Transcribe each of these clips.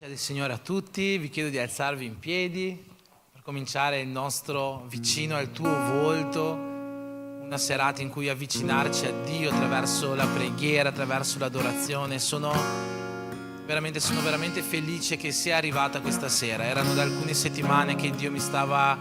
Del Signore a tutti, vi chiedo di alzarvi in piedi per cominciare il nostro vicino al tuo volto, una serata in cui avvicinarci a Dio attraverso la preghiera, attraverso l'adorazione. Sono veramente felice che sia arrivata questa sera. Erano da alcune settimane che Dio mi stava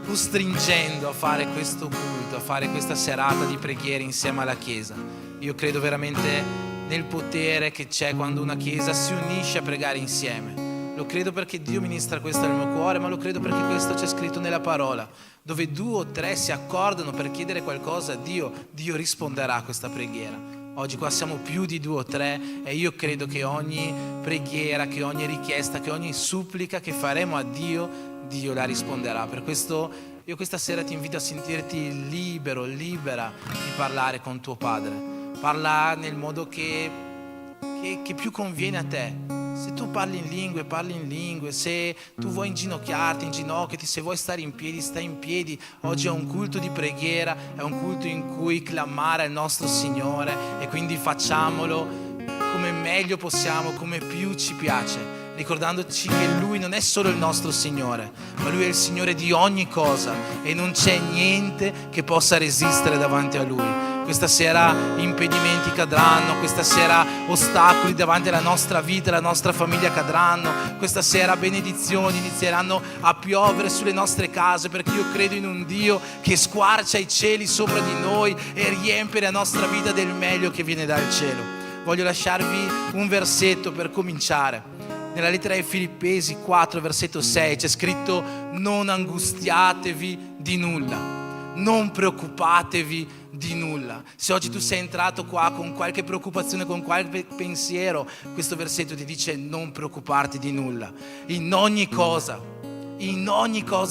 costringendo a fare questo culto, a fare questa serata di preghiera insieme alla Chiesa. Io credo veramente nel potere che c'è quando una Chiesa si unisce a pregare insieme. Lo credo perché Dio ministra questo nel mio cuore, ma lo credo perché questo c'è scritto nella parola. Dove 2 o 3 si accordano per chiedere qualcosa a Dio, Dio risponderà a questa preghiera. Oggi qua siamo più di 2 o 3 e io credo che ogni preghiera, che ogni richiesta, che ogni supplica che faremo a Dio, Dio la risponderà. Per questo io questa sera ti invito a sentirti libera di parlare con tuo Padre. Parla nel modo che più conviene a te. Se tu parli in lingue. Se tu vuoi inginocchiarti, inginocchiati. Se vuoi stare in piedi, stai in piedi. Oggi è un culto di preghiera, è un culto in cui clamare al nostro Signore, e quindi facciamolo come meglio possiamo, come più ci piace, ricordandoci che Lui non è solo il nostro Signore, ma Lui è il Signore di ogni cosa e non c'è niente che possa resistere davanti a Lui. Questa sera impedimenti cadranno, questa sera ostacoli davanti alla nostra vita, alla nostra famiglia cadranno, questa sera benedizioni inizieranno a piovere sulle nostre case, perché io credo in un Dio che squarcia i cieli sopra di noi e riempie la nostra vita del meglio che viene dal cielo. Voglio lasciarvi un versetto per cominciare. Nella lettera ai Filippesi 4, versetto 6 c'è scritto: non angustiatevi di nulla, non preoccupatevi di nulla. Se oggi tu sei entrato qua con qualche preoccupazione, con qualche pensiero, questo versetto ti dice: non preoccuparti di nulla. In ogni cosa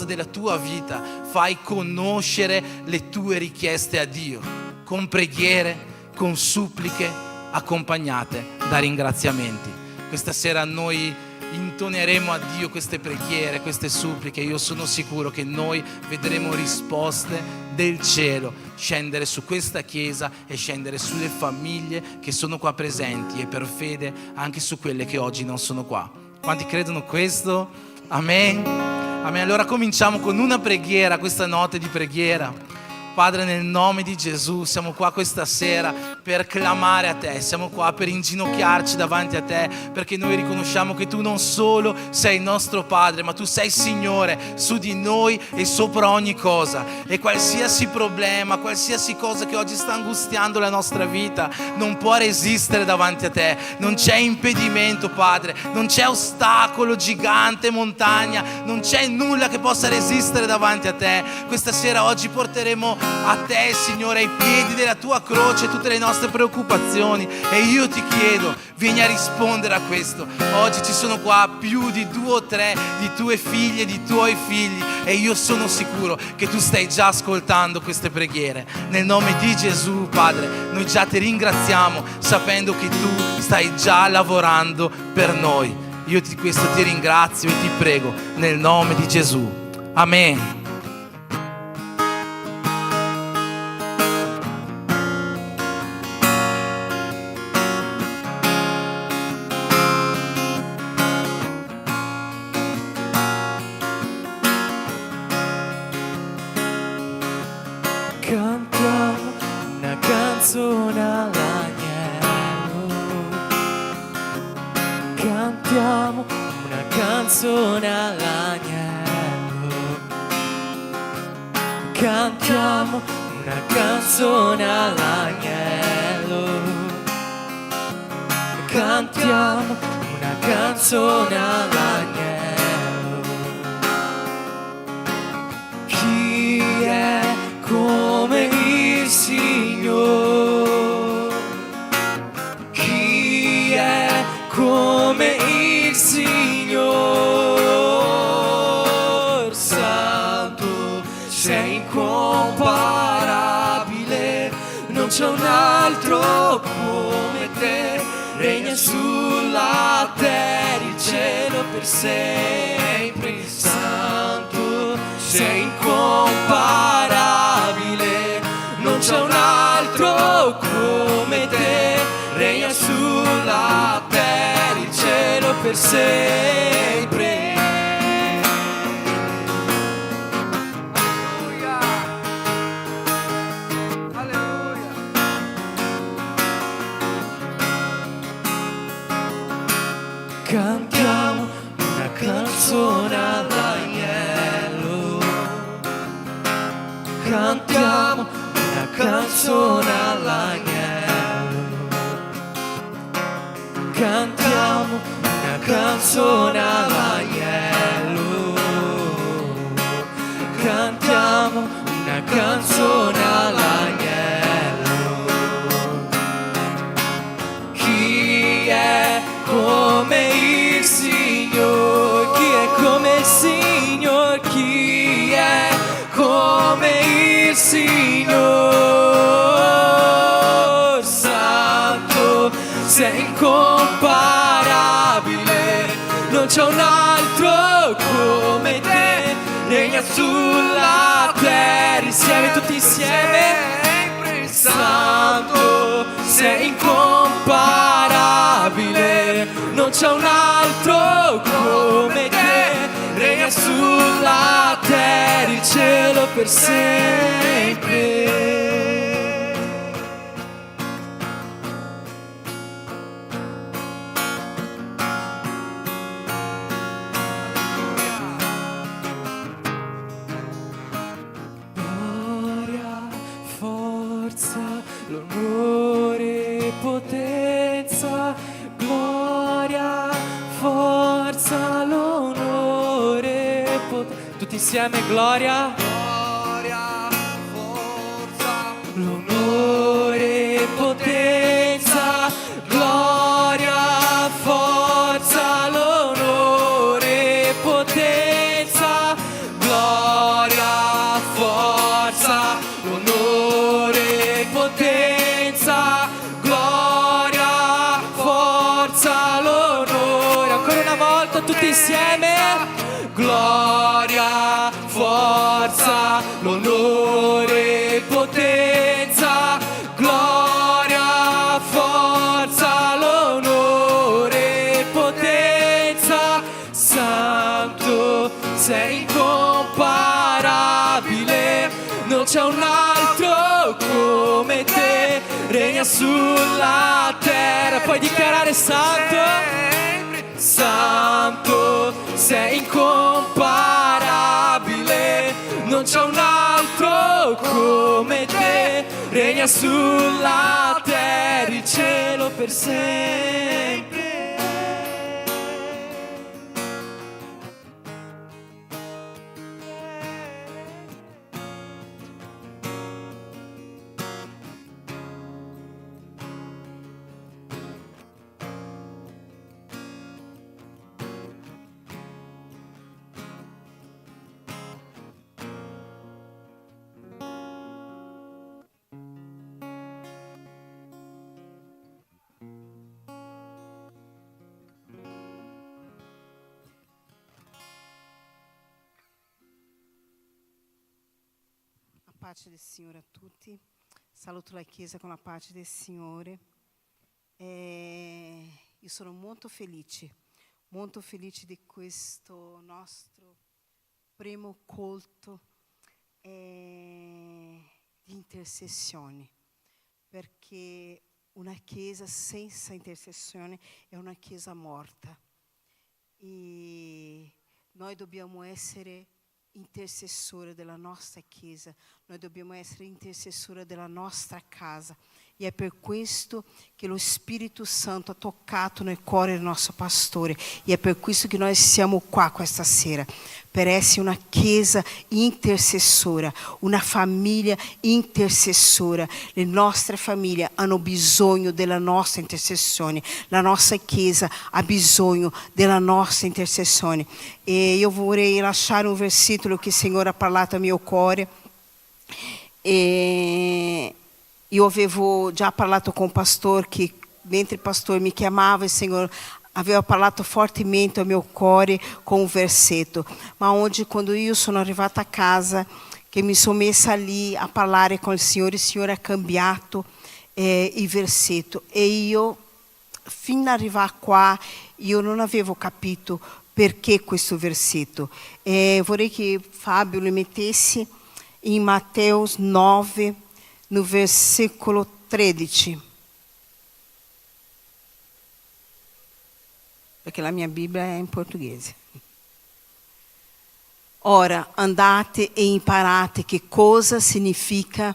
della tua vita fai conoscere le tue richieste a Dio, con preghiere, con suppliche, accompagnate da ringraziamenti. Questa sera noi intoneremo a Dio queste preghiere, queste suppliche. Io sono sicuro che noi vedremo risposte del cielo scendere su questa Chiesa e scendere sulle famiglie che sono qua presenti, e per fede anche su quelle che oggi non sono qua. Quanti credono questo? Amen. Amen. Allora cominciamo con una preghiera, questa notte di preghiera. Padre, nel nome di Gesù siamo qua questa sera per clamare a te, siamo qua per inginocchiarci davanti a te, perché noi riconosciamo che tu non solo sei il nostro Padre, ma tu sei Signore su di noi e sopra ogni cosa. E qualsiasi problema, qualsiasi cosa che oggi sta angustiando la nostra vita non può resistere davanti a te. Non c'è impedimento, Padre, non c'è ostacolo gigante, montagna, non c'è nulla che possa resistere davanti a te. Questa sera oggi porteremo a te, Signore, ai piedi della tua croce tutte le nostre preoccupazioni, e io ti chiedo, vieni a rispondere a questo. Oggi ci sono qua più di 2 o 3 di tue figlie, di tuoi figli, e io sono sicuro che tu stai già ascoltando queste preghiere. Nel nome di Gesù, Padre, noi già ti ringraziamo sapendo che tu stai già lavorando per noi. Io di questo ti ringrazio e ti prego nel nome di Gesù. Amen. Cantiamo una canzone all'agnello, cantiamo una canzone all'agnello, cantiamo una canzone all'agnello, cantiamo una canzone all'agnello. Chi è come il Signore? Chi è come il Signore? Santo, sei incomparabile, non c'è un altro come te. Regna sulla terra, il cielo per sempre. Santo, sei incomparabile, non c'è un altro come te. Regna sulla terra, il cielo per sempre. Cantiamo una canzone all'agnello, cantiamo una canzone all'agnello, cantiamo una canzone all'agnello, cantiamo una canzone all'agnello. Chi è come il Signore? Chi è come il Signore? Chi è come il Signore? Santo, sei incomparabile, non c'è un altro come te, regna sulla terra, insieme, tutti insieme. Santo, sei incomparabile, non c'è un altro come te, regna sulla terra, il cielo per sempre. L'onore, potenza, gloria, forza, l'onore, tutti insieme, gloria, gloria, forza, l'onore, potenza, gloria, forza, l'onore, potenza, gloria, forza, l'onore, potenza, gloria, forza, l'onore. Ancora una volta tutti insieme. Gloria, forza, l'onore, potenza, gloria, forza, l'onore, potenza. Santo, sei incomparabile, non c'è un altro come te, regna sulla terra. Puoi dichiarare santo? Santo, sei incomparabile, non c'è un altro come te, regna sulla terra, il cielo per sempre. Pace del Signore a tutti, saluto la Chiesa con la pace del Signore. Io sono molto felice di questo nostro primo culto di intercessione, perché una Chiesa senza intercessione è una Chiesa morta e noi dobbiamo essere intercessore della nostra Chiesa, noi dobbiamo essere intercessore della nostra casa, e è per questo che lo Spirito Santo ha toccato nel cuore del nostro pastore, e è per questo che noi siamo qua questa sera, per essere una Chiesa intercessora, una famiglia intercessora. Le nostre famiglie hanno bisogno della nostra intercessione, la nostra Chiesa ha bisogno della nostra intercessione. E io vorrei lasciare un versetto che il Signore ha parlato al mio cuore. E io avevo già parlato con il pastore, che mentre il pastore mi chiamava, il Signore aveva parlato fortemente al mio cuore con un versetto. Ma oggi, quando io sono arrivata a casa, che mi sono messa lì a parlare con il Signore ha cambiato il versetto. E io, fino ad arrivare qua, io non avevo capito perché questo versetto. Vorrei che Fabio lo mettesse in Matteo 9, no versículo 13. Perché la mia Bibbia è in portoghese. Ora andate e imparate che cosa significa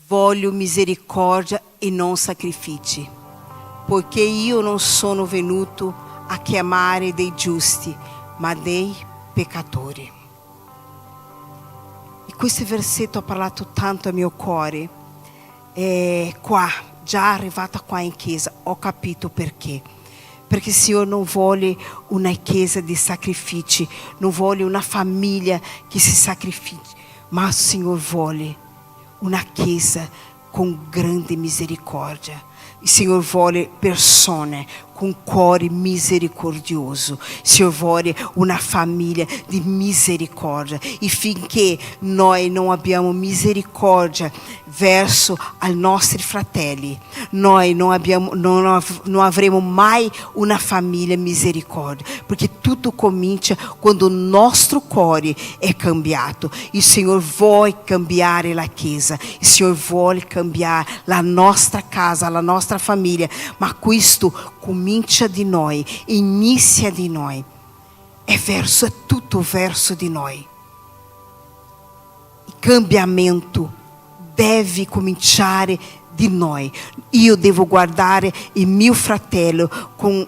voglio misericordia e non sacrifici, poiché io non sono venuto a chiamare dei giusti, ma dei peccatori. E questo versetto ha parlato tanto al mio cuore. Qua, già arrivata qua in chiesa, ho capito perché. Perché il Signore non vuole una chiesa di sacrifici, non vuole una famiglia che si sacrifici, ma il Signore vuole una chiesa con grande misericordia. Il Signore vuole persone con cuore misericordioso. Il Signore vuole una famiglia di misericordia. E finché noi non abbiamo misericordia verso ai nostri fratelli, noi non avremo mai una famiglia misericordia, perché tutto comincia quando il nostro cuore è cambiato. Il Signore vuole cambiare la chiesa, il Signore vuole cambiare la nostra casa, la nostra famiglia, ma questo comincia di noi, inizia di noi, è tutto verso di noi. Il cambiamento deve cominciare di noi. Io devo guardare il mio fratello con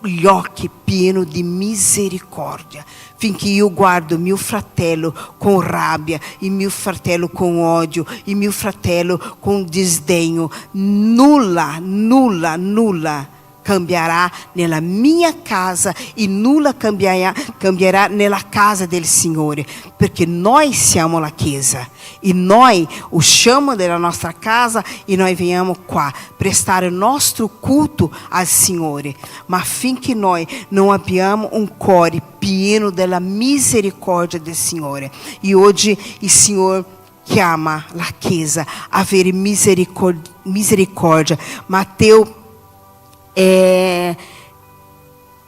gli occhi pieni di misericordia. Finché io guardo mio fratello con rabbia, il mio fratello con odio, il mio fratello con disdegno, nulla cambierà nella mia casa e nulla cambierà nella casa del Signore, perché noi siamo la chiesa e noi usciamo dalla nostra casa e noi veniamo qua prestare il nostro culto al Signore. Ma finché noi non abbiamo un cuore pieno della misericordia del Signore, e oggi il Signore chiama la chiesa a avere misericordia. Matteo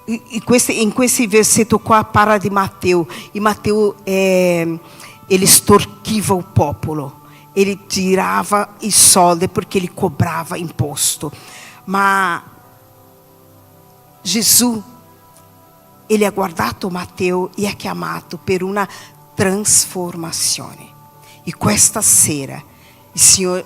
in questi versetto qua parla di Matteo, e Matteo ele storchiva il popolo, ele tirava i soldi perché li cobrava imposto. Ma Gesù, ele ha guardato Matteo e ha chiamato per una trasformazione. E questa sera il Signore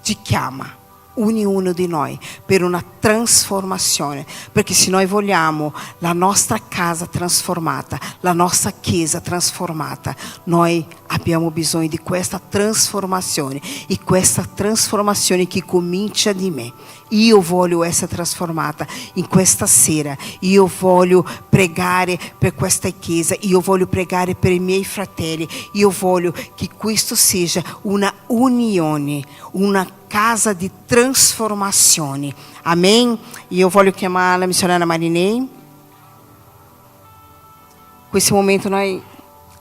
ti chiama, ognuno di noi, per una trasformazione, perché se noi vogliamo la nostra casa trasformata, la nostra chiesa trasformata, noi abbiamo bisogno di questa trasformazione, e questa trasformazione che comincia di me. Io voglio essere trasformata in questa sera, io voglio pregare per questa chiesa, io voglio pregare per i miei fratelli, io voglio che questo sia una unione, una casa di trasformazione. Amen? Io voglio chiamare la missionária Marinei. In questo momento noi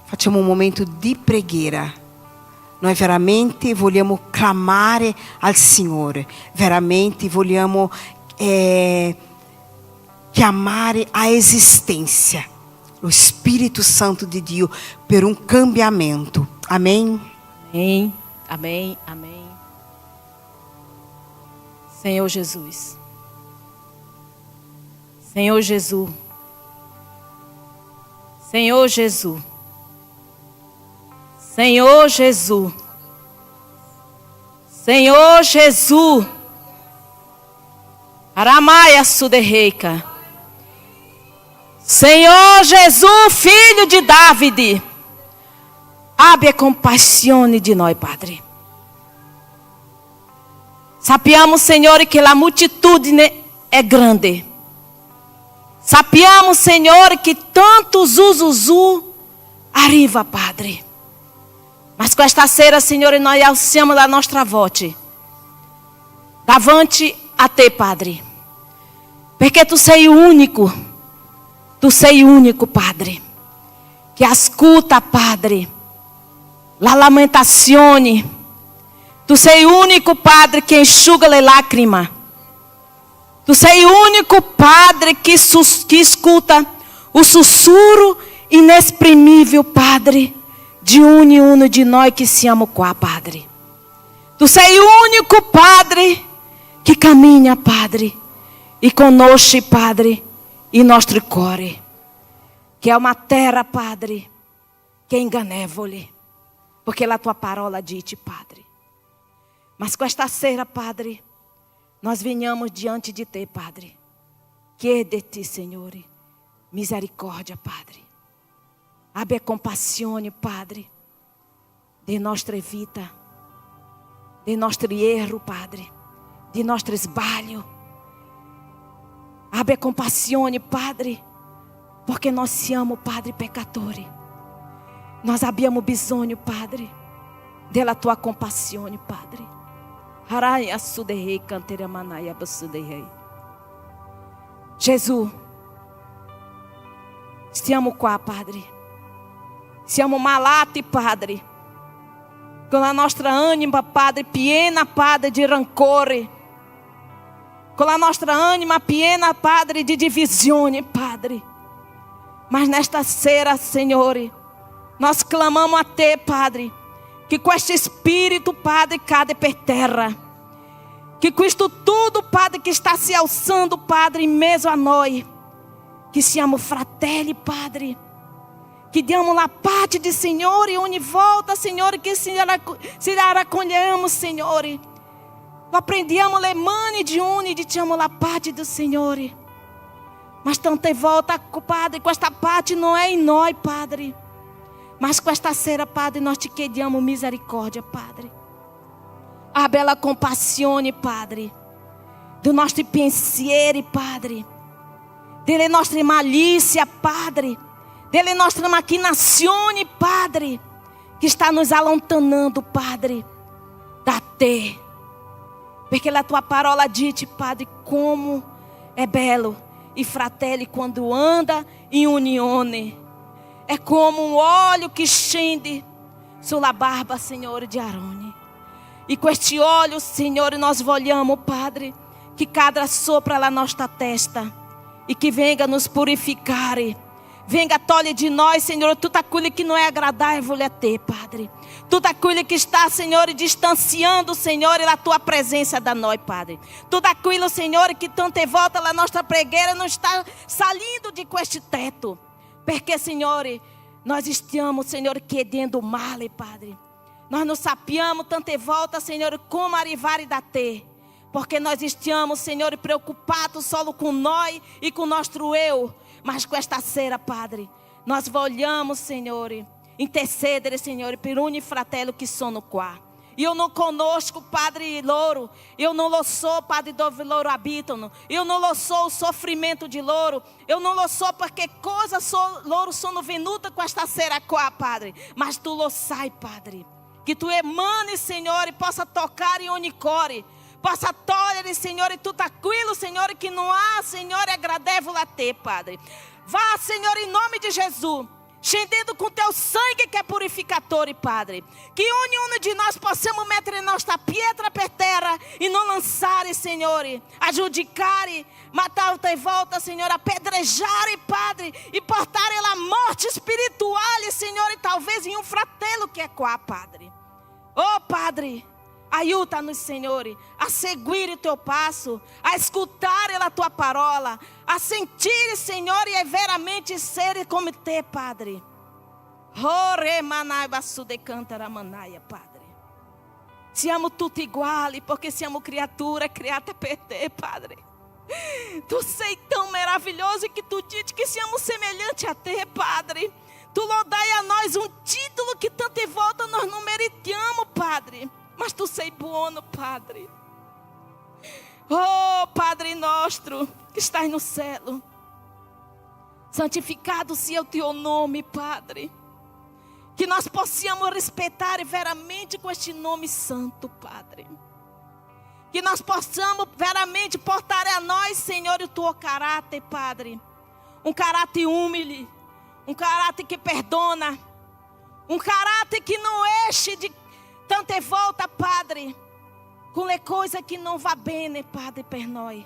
facciamo un momento di preghiera. Noi veramente vogliamo clamare al Signore, veramente vogliamo chiamare a existência lo Spirito Santo di Dio per un cambiamento. Amém? Amém, amém, amém. Senhor Jesus, Senhor Jesus, Senhor Jesus, Senhor Jesus, Senhor Jesus, Aramaia Suderreica, Senhor Jesus, Filho de David, abbia compassione di noi, Padre. Sappiamo, Signore, che la moltitudine è grande. Sappiamo, Signore, che tanto zuzuzu arriva, Padre. Mas questa sera, Signore, noi alziamo la nostra voce davanti a Te, Padre. Perché Tu sei unico. Tu sei unico, Padre. Che ascolta, Padre, la lamentazione. Tu sei unico, Padre, che enxuga le lacrime. Tu sei unico, Padre, Padre, que escuta o sussurro inexprimível, Padre, de uno de nós que siamo qua, Padre. Tu sei o único, Padre, que caminha, Padre, e conosce, Padre, in nostro cuore, que é uma terra, Padre, que é inganevole, porque la tua parola dice, Padre. Mas com esta sera, Padre, nós venhamos diante de Te, Padre. Chiede-te, Signore, misericórdia, Padre. Abbia compassione, Padre, de nostra vita, de nostro erro, Padre, de nostro sbaglio. Abbia compassione, Padre, porque nós siamo, Padre, peccatori. Nós abbiamo bisogno, Padre, della tua compassione, Padre. Harai assudei cantere manai absudei. Jesus, stiamo qua, Padre. Siamo malati, Padre, com a nostra anima, Padre, piena, Padre, de rancore, com a nostra anima piena, Padre, de divisione, Padre. Mas nesta sera, Senhor, nós clamamos a Te, Padre, que com este Espírito, Padre, cade per terra, que com isto tudo, Padre, que está se alçando, Padre, em meio a nós, que siamo fratelli, Padre, que diamo la parte de Senhor e ogni volta, Senhor, que se raccogliamo, Senhor. Aprendiamo le mani de uni, diciamo la parte do Senhor. Mas tante volta, Padre, com esta parte não é em nós, Padre. Mas com esta sera, Padre, nós te chiediamo misericórdia, Padre. A bela compassione, Padre, do nosso pensieri, Padre, delle nostre malícia, Padre, delle nostre maquinazioni, Padre, que está nos alontanando, Padre, da Te. Porque a tua parola diz, Padre, como é belo e fratelli quando anda em unione. É como um óleo que scende sulla barba, Senhor, de Arone. E com este óleo, Senhor, nós vogliamo, Padre, que cada sopra la nostra testa e que venga nos purificare. Venga tolhe de nós, Senhor, tudo aquilo que não é agradável a Te, Padre. Tudo aquilo que está, Senhor, distanciando, Senhor, a Tua presença da nós, Padre. Tudo aquilo, Senhor, que tante volta a nossa pregueira não está saindo de com este teto. Porque, Senhor, nós estamos, Senhor, chiedendo male, Padre. Nós não sappiamo tante volta, Senhor, como arrivare da Te. Porque nós estamos, Senhor, preocupados só com nós e com nosso eu. Mas com esta sera, Padre, nós vogliamo, Senhor, intercedere, Senhor, per ogni fratello que sono qua. E eu não conosco, Padre, loro. Eu não lo so, Padre, dove loro abitano. Eu não lo so o sofrimento de loro. Eu não lo so porque coisas loro sono venute com esta sera qua, Padre. Mas Tu lo sai, Padre. Que Tu emane, Senhor, e possa tocar em ogni core. Possa togliere, Senhor, tudo aquilo, Senhor, que não há, Senhor, agradável a Te, Padre. Vá, Senhor, em nome de Jesus, scendendo com Teu sangue que é purificador, Padre. Que um de nós possamos meter nossa pietra per terra e não lançar, Senhor, a judicar, matar e volta, Senhor, apedrejar, Padre, e portar a morte espiritual, Senhor, e talvez em um fratello que é qua, Padre. Oh, Padre, ajuda-nos, Senhor, a seguir o Teu passo, a escutar a Tua parola, a sentir, Senhor, e veramente ser como Te, Padre. Padre. Siamo tutti uguali, porque siamo criatura criata per Te, Padre. Tu sei tão maravilhoso que Tu diz que siamo semelhante a Te, Padre. Tu lo dai a nós um título que tante volta nós não meritamos, Padre. Mas Tu sei buono, Padre. Oh, Padre nosso, que estás no céu. Santificado seja o Teu nome, Padre. Que nós possamos respeitar veramente com este nome santo, Padre. Que nós possamos veramente portar a nós, Senhor, o Teu caráter, Padre. Um caráter humilde. Um caráter que perdona. Um caráter que não enche de tante volta, Padre, com le coisa que não va bene, Padre, per nós.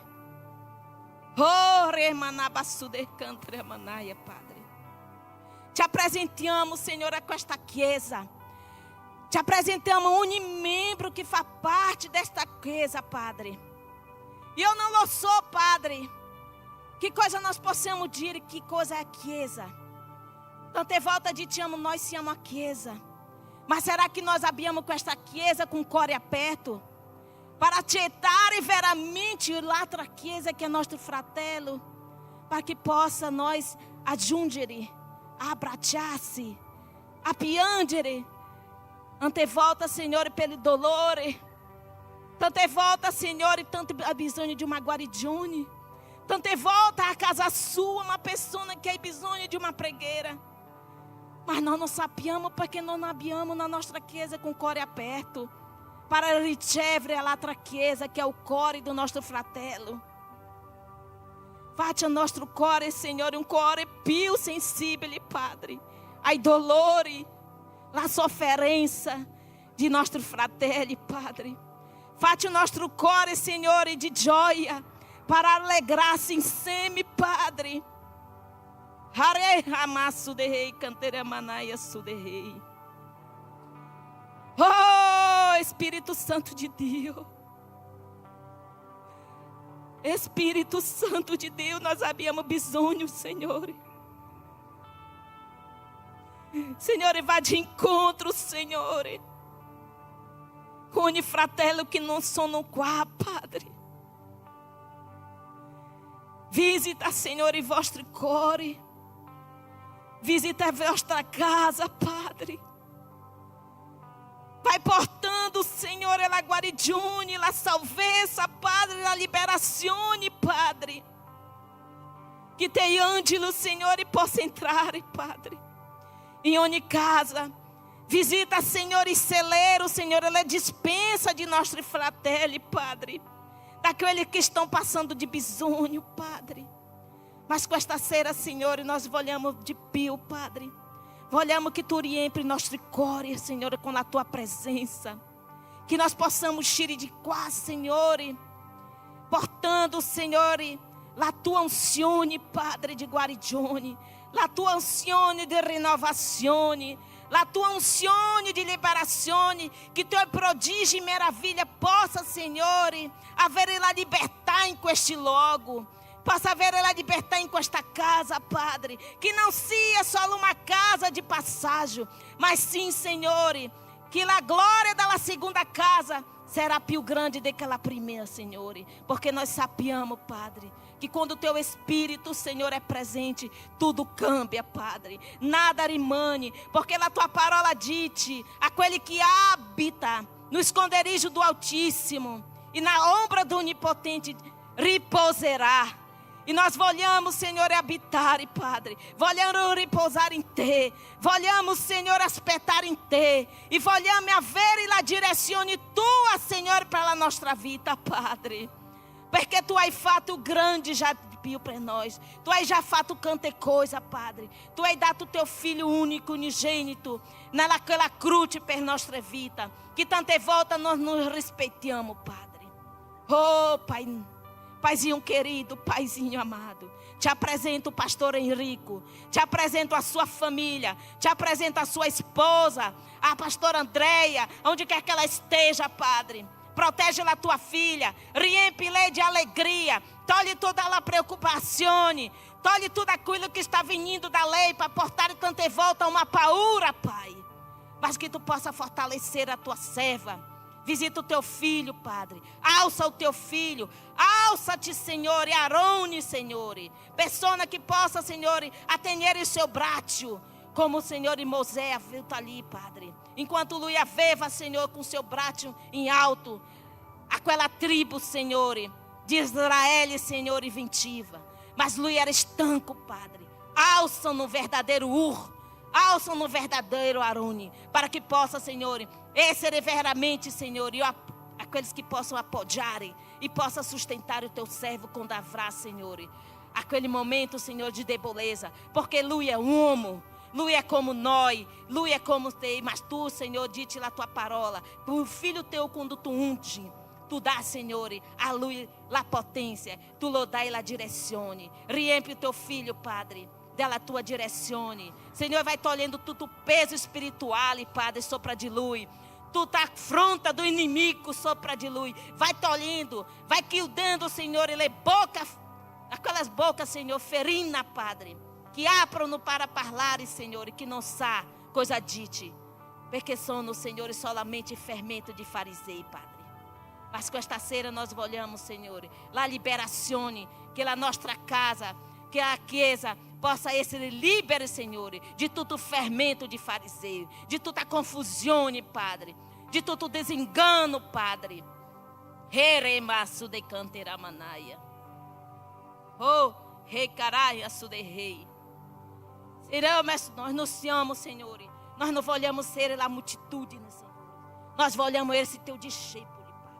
Oh, remanabassude cantre manaia, Padre. Te apresentamos, Senhor, com esta chiesa. Te apresentamos um membro que faz parte desta chiesa, Padre. E eu não lo sou, Padre. Que coisa nós possamos dizer, que coisa é a chiesa. Tante volta de te amo, nós se amo a chiesa. Mas será que nós habíamos com esta chiesa com o core aperto? Para aceitar veramente l'altra chiesa que é nosso fratello. Para que possa nós aggiungere, abbracciarsi, a piangere. Ante volta, Senhor, pelo dolore. Tante volta, Senhor, e tanto ha bisogno de uma guarigione. Tante volta a casa sua, uma pessoa que ha bisogno de uma preghiera. Mas nós não sappiamo porque nós não abbiamo na nossa chiesa com o core aperto. Para ricevere l'altra chiesa que é o core do nosso fratello. Faccia nostro core, Signore, un cuore più sensibile, Padre, ai dolori, la sofferenza di nostri fratelli, Padre. Faccia o nostro cuore, Signore, di gioia, para allegrarsi insieme, Padre. Hare Hamasu de Rei, cantere manaia su de Rei. Oh, Espírito Santo de Deus. Espírito Santo de Deus, nós abbiamo bisogno, Senhor. Senhor, vá de encontro, Senhor. Com ogni fratello que não sono qua, Padre. Visita, Senhor, i vostri cuori. Visita a vostra casa, Padre. Vai portando, Senhor, la guarigione, la salvezza, Padre, la liberazione, Padre. Que te angelo, Senhor, possa entrar, Padre, em ogni casa. Visita, Senhor, e celeiro, Senhor, ela dispensa de nossos fratelli, Padre. Daqueles que estão passando de bisogno, Padre. Mas com esta sera, Senhor, nós olhamos de pio, Padre. Vogliamo che tu riempri i nostri cuori, Signore, con la tua presenza. Que nós possamos uscire di qua, Signore, portando, Signore, la tua unzione, Padre, di guarigione, la tua unzione di rinnovazione, la tua unzione di liberazione, che tuoi prodigi e meraviglia possa, Signore, avere la libertà in questi luoghi. Possa haver a libertar em esta casa, Padre. Que não seja só uma casa de passagem, mas sim, Senhor, que a glória da segunda casa será più grande do que a primeira, Senhor. Porque nós sabemos, Padre, que quando o Teu Espírito, Senhor, é presente, tudo cambia, Padre. Nada rimane, porque a Tua palavra diz, aquele que habita no esconderijo do Altíssimo e na ombra do Onipotente repousará. E nós vogliamo, Senhor, habitar, Padre. Vogliamo ripousar em Te. Vogliamo, Senhor, aspettar em Te. E vogliamo avere la direzione Tua, Senhor, para a nossa vida, Padre. Porque Tu hai fatto grande já para nós. Tu hai já fatto tante coisa, Padre. Tu hai dato o Teu Filho único, unigênito, naquela cruz per nossa vida. Que tante volta nós nos respeitamos, Padre. Oh, Pai. Paizinho querido, Paizinho amado, te apresento o pastor Henrico, te apresento a sua família, te apresento a sua esposa, a pastora Andréia, onde quer que ela esteja, Padre. Protege a tua filha, riempe-lhe de alegria, tolhe toda a preocupação, tolhe tudo aquilo que está vindo da lei para portar tanta volta uma paura, Pai. Mas que tu possa fortalecer a tua serva. Visita o teu filho, Padre. Alça o teu filho. Alça-te, Senhor, e Arone, Senhor. Pessoa que possa, Senhor, atender o seu braço. Como o Senhor e Moisés viu ali, Padre. Enquanto Lui aveva, Senhor, com seu braço em alto. Aquela tribo, Senhor, de Israel, Senhor, inventiva. Mas Lui era estanco, Padre. Alça no verdadeiro alça no verdadeiro Arone. Para que possa, Senhor, ser verdadeiramente, Senhor, e aqueles que possam apoiar e possam sustentar o teu servo com Davrá, Senhor. Aquele momento, Senhor, de deboleza. Porque Lui é um homem. Lui é como nós. Lui é como te. Mas tu, Senhor, dite lá tua parola. O filho teu, quando tu unge, Tu dá, Signore, a Lui la potência. Tu lo dai la direzione. Riempie o teu filho, Padre, della tua direzione. Senhor, vai tolhendo tutto o peso espiritual, Padre, sopra di Lui. Tutta afronta do inimigo sopra di Lui. Vai tolhendo, vai chiudendo, Signore, le bocas, aquelas bocas, Senhor, ferina, Padre, que aprono para parlare, Signore, que não sa coisa dite, perché sono, Signore, solamente fermento di farisei, Padre. Mas com esta sera nós vogliamo, Signore, la liberazione, che la nostra casa, che a chiesa possa essere libera, Signore, de tutto fermento de fariseu, de tutta confusione, Padre, de tutto desengano, Padre. Heremaço de canteramanaia. Oh, rei caraia, su de rei. Senhor, nós anunciamos, Senhor, nós não vogliamo ser a multitude, Senhor. Nós vogliamo esse teu discípulo, Pai.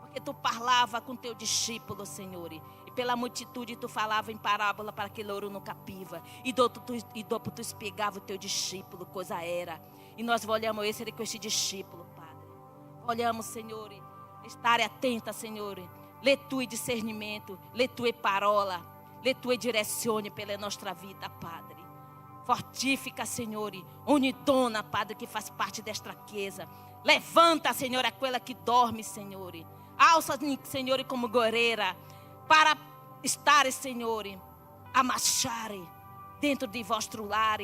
Porque tu parlava com teu discípulo, Senhor. E pela multitude tu falava em parábola para que louro não capiva. E dopo tu espiegava o teu discípulo, coisa era. E nós vogliamo essere com este discípulo, Padre. Vogliamo, Senhor, estar atenta, Senhor. Le tue discernimento, le tue parola, le tue direzioni pela nostra vida, Padre. Fortifica, Senhor, ogni donna, Padre, que faz parte desta chiesa. Levanta, Senhor, aquela que dorme, Senhor. Alça, Senhor, como guerreira, para estar, Senhor, a marchar dentro de vostro lar,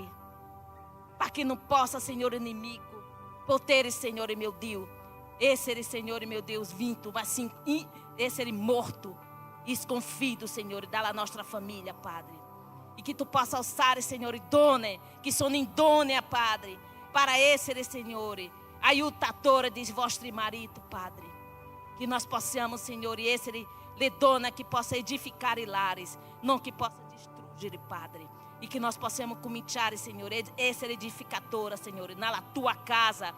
para que não possa, Senhor, inimigo, poder, Senhor, meu Deus, esse, Senhor, meu Deus, vinto, mas sim, esse morto, esconfido, Senhor, da nossa família, Padre. E que tu possa alçar, Senhor, done, que sono indônea, Padre, para esse, Senhor, aiutadora de vostro marido, Padre. Que nós possamos, Senhor, e esse le dona que possa edificar lares, não que possa destruir, Padre. E que nós possamos cominciare, Senhor, essere edificadora, Senhor, na tua casa,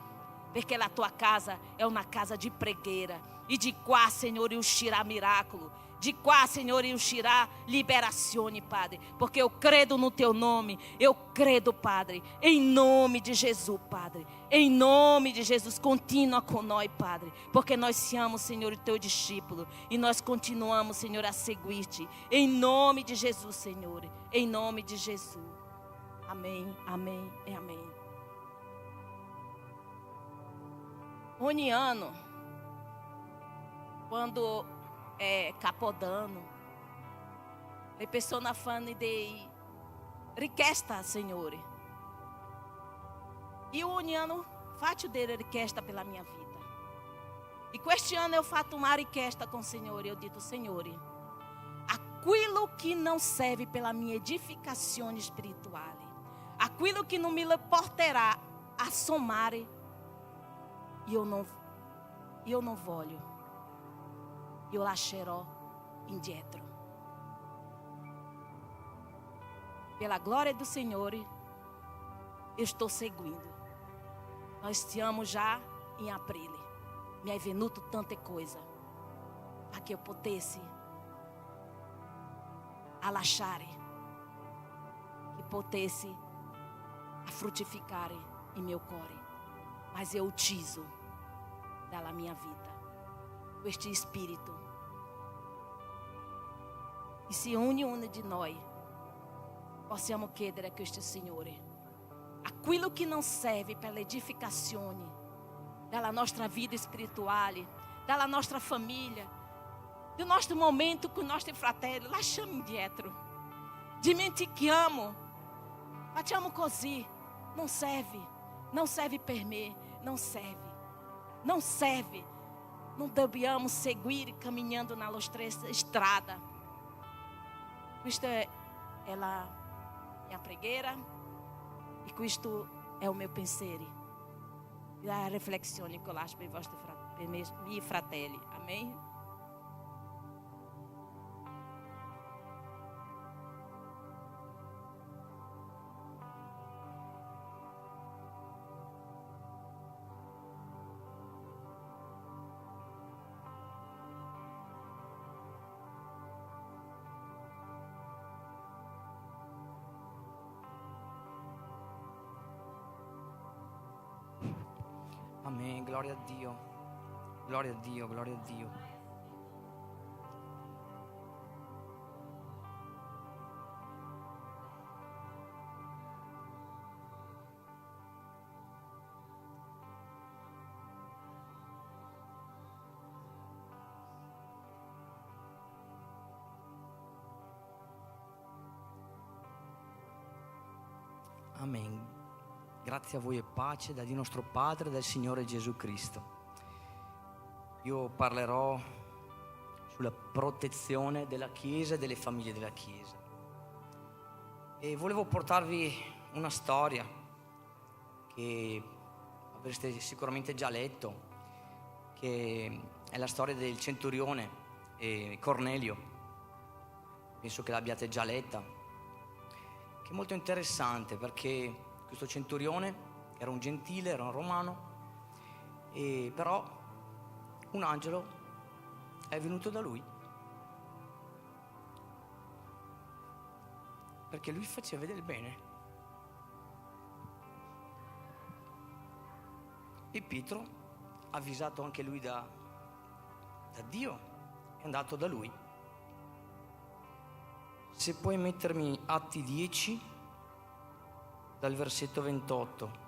porque a tua casa é uma casa de preghiera. E de qua, Senhor, uscirá miracolo. De qua, Senhor, uscirá liberazione, Padre. Porque eu credo no teu nome. Eu credo, Padre. Em nome de Jesus, Padre. Em nome de Jesus, continua com nós, Padre. Porque nós somos, Senhor, teu discípulo. E nós continuamos, Senhor, a seguir-te. Em nome de Jesus, Senhor. Em nome de Jesus. Amém, amém e amém. Ogni ano, quando Capodanno, le persone fanno dei richiesta, Signore. E ogni anno faccio delle richieste pela minha vida. E questo anno eu fatto uma richiesta com o Signore. Eu digo, Signore, aquilo que não serve pela minha edificazione spirituale, aquilo que não me porterá a somare, eu não voglio. Eu lascerò indietro. Pela glória do Senhor, eu estou seguindo. Nós estamos já em abril. Mi è venuto tante coisa para que eu potesse a lasciare, que potesse a frutificare em meu cuore. Mas eu utilizzo dalla minha vida este espírito. E se uno de nós possiamo chiedere a questo Signore aquilo que não serve pela edificazione della nostra vida spirituale, della nostra famiglia, do nosso momento com i nostri fratelli, lasciamo indietro, dimentichiamo, facciamo così, não serve per me, não serve. Não dobbiamo seguir caminhando na nostra estrada. Questa è la mia preghiera e questo è il mio pensiero. La riflessione che lascio per i miei fratelli. Amém? Amém, glória a Dio. gloria a Dio, gloria a Dio. Amen. Grazie a voi e pace da Dio nostro Padre e dal Signore Gesù Cristo. Io parlerò sulla protezione della Chiesa e delle famiglie della Chiesa. E volevo portarvi una storia che avreste sicuramente già letto, che è la storia del centurione Cornelio. Penso che l'abbiate già letta. Che è molto interessante perché questo centurione era un gentile, era un romano, e però un angelo è venuto da lui perché lui faceva del bene. E Pietro, avvisato anche lui da Dio, è andato da lui. Se puoi mettermi Atti 10, dal versetto 28.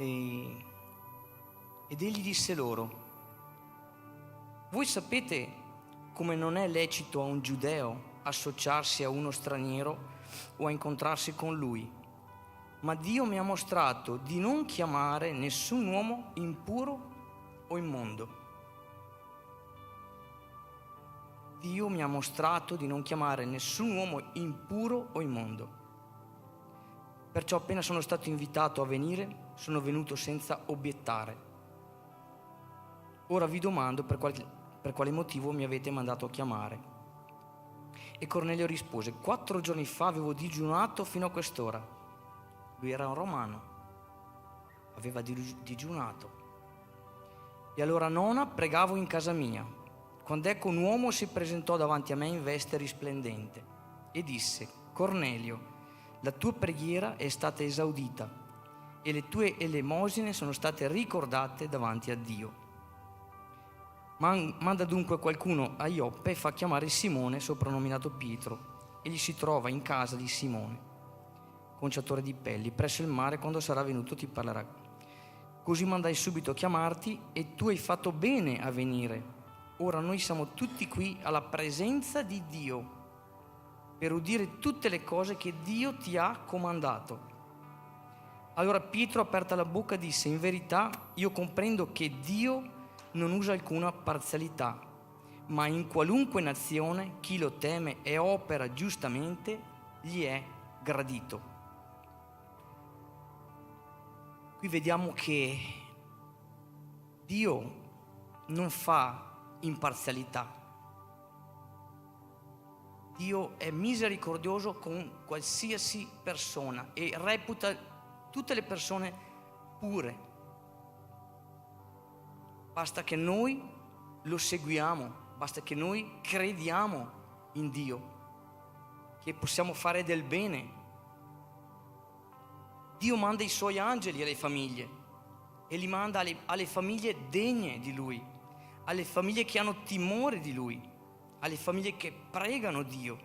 Ed egli disse loro: voi sapete come non è lecito a un giudeo associarsi a uno straniero o a incontrarsi con lui, ma Dio mi ha mostrato di non chiamare nessun uomo impuro o immondo. Dio mi ha mostrato di non chiamare nessun uomo impuro o immondo. Perciò appena sono stato invitato a venire, sono venuto senza obiettare. Ora vi domando per quale motivo mi avete mandato a chiamare. E Cornelio rispose: 4 giorni fa avevo digiunato fino a quest'ora. Lui era un romano, aveva digiunato. E all'ora 9 pregavo in casa mia, quando ecco un uomo si presentò davanti a me in veste risplendente e disse: Cornelio, la tua preghiera è stata esaudita e le tue elemosine sono state ricordate davanti a Dio. Manda dunque qualcuno a Ioppe e fa chiamare Simone, soprannominato Pietro, e gli si trova in casa di Simone, conciatore di pelli, presso il mare. Quando sarà venuto ti parlerà. Così mandai subito a chiamarti e tu hai fatto bene a venire. Ora noi siamo tutti qui alla presenza di Dio per udire tutte le cose che Dio ti ha comandato. Allora Pietro, aperta la bocca, disse: in verità io comprendo che Dio non usa alcuna parzialità, ma in qualunque nazione chi lo teme e opera giustamente gli è gradito. Qui vediamo che Dio non fa imparzialità. Dio è misericordioso con qualsiasi persona e reputa tutte le persone pure. Basta che noi lo seguiamo, basta che noi crediamo in Dio, che possiamo fare del bene. Dio manda i suoi angeli alle famiglie e li manda alle famiglie degne di Lui, alle famiglie che hanno timore di Lui, alle famiglie che pregano Dio.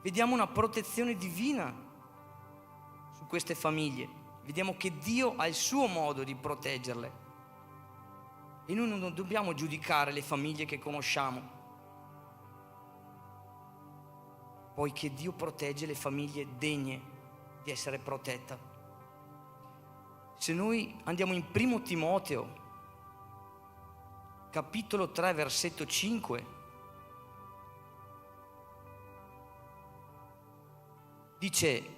Vediamo una protezione divina su queste famiglie. Vediamo che Dio ha il suo modo di proteggerle. E noi non dobbiamo giudicare le famiglie che conosciamo, poiché Dio protegge le famiglie degne di essere protetta. Se noi andiamo in 1 Timoteo, capitolo 3, versetto 5, dice: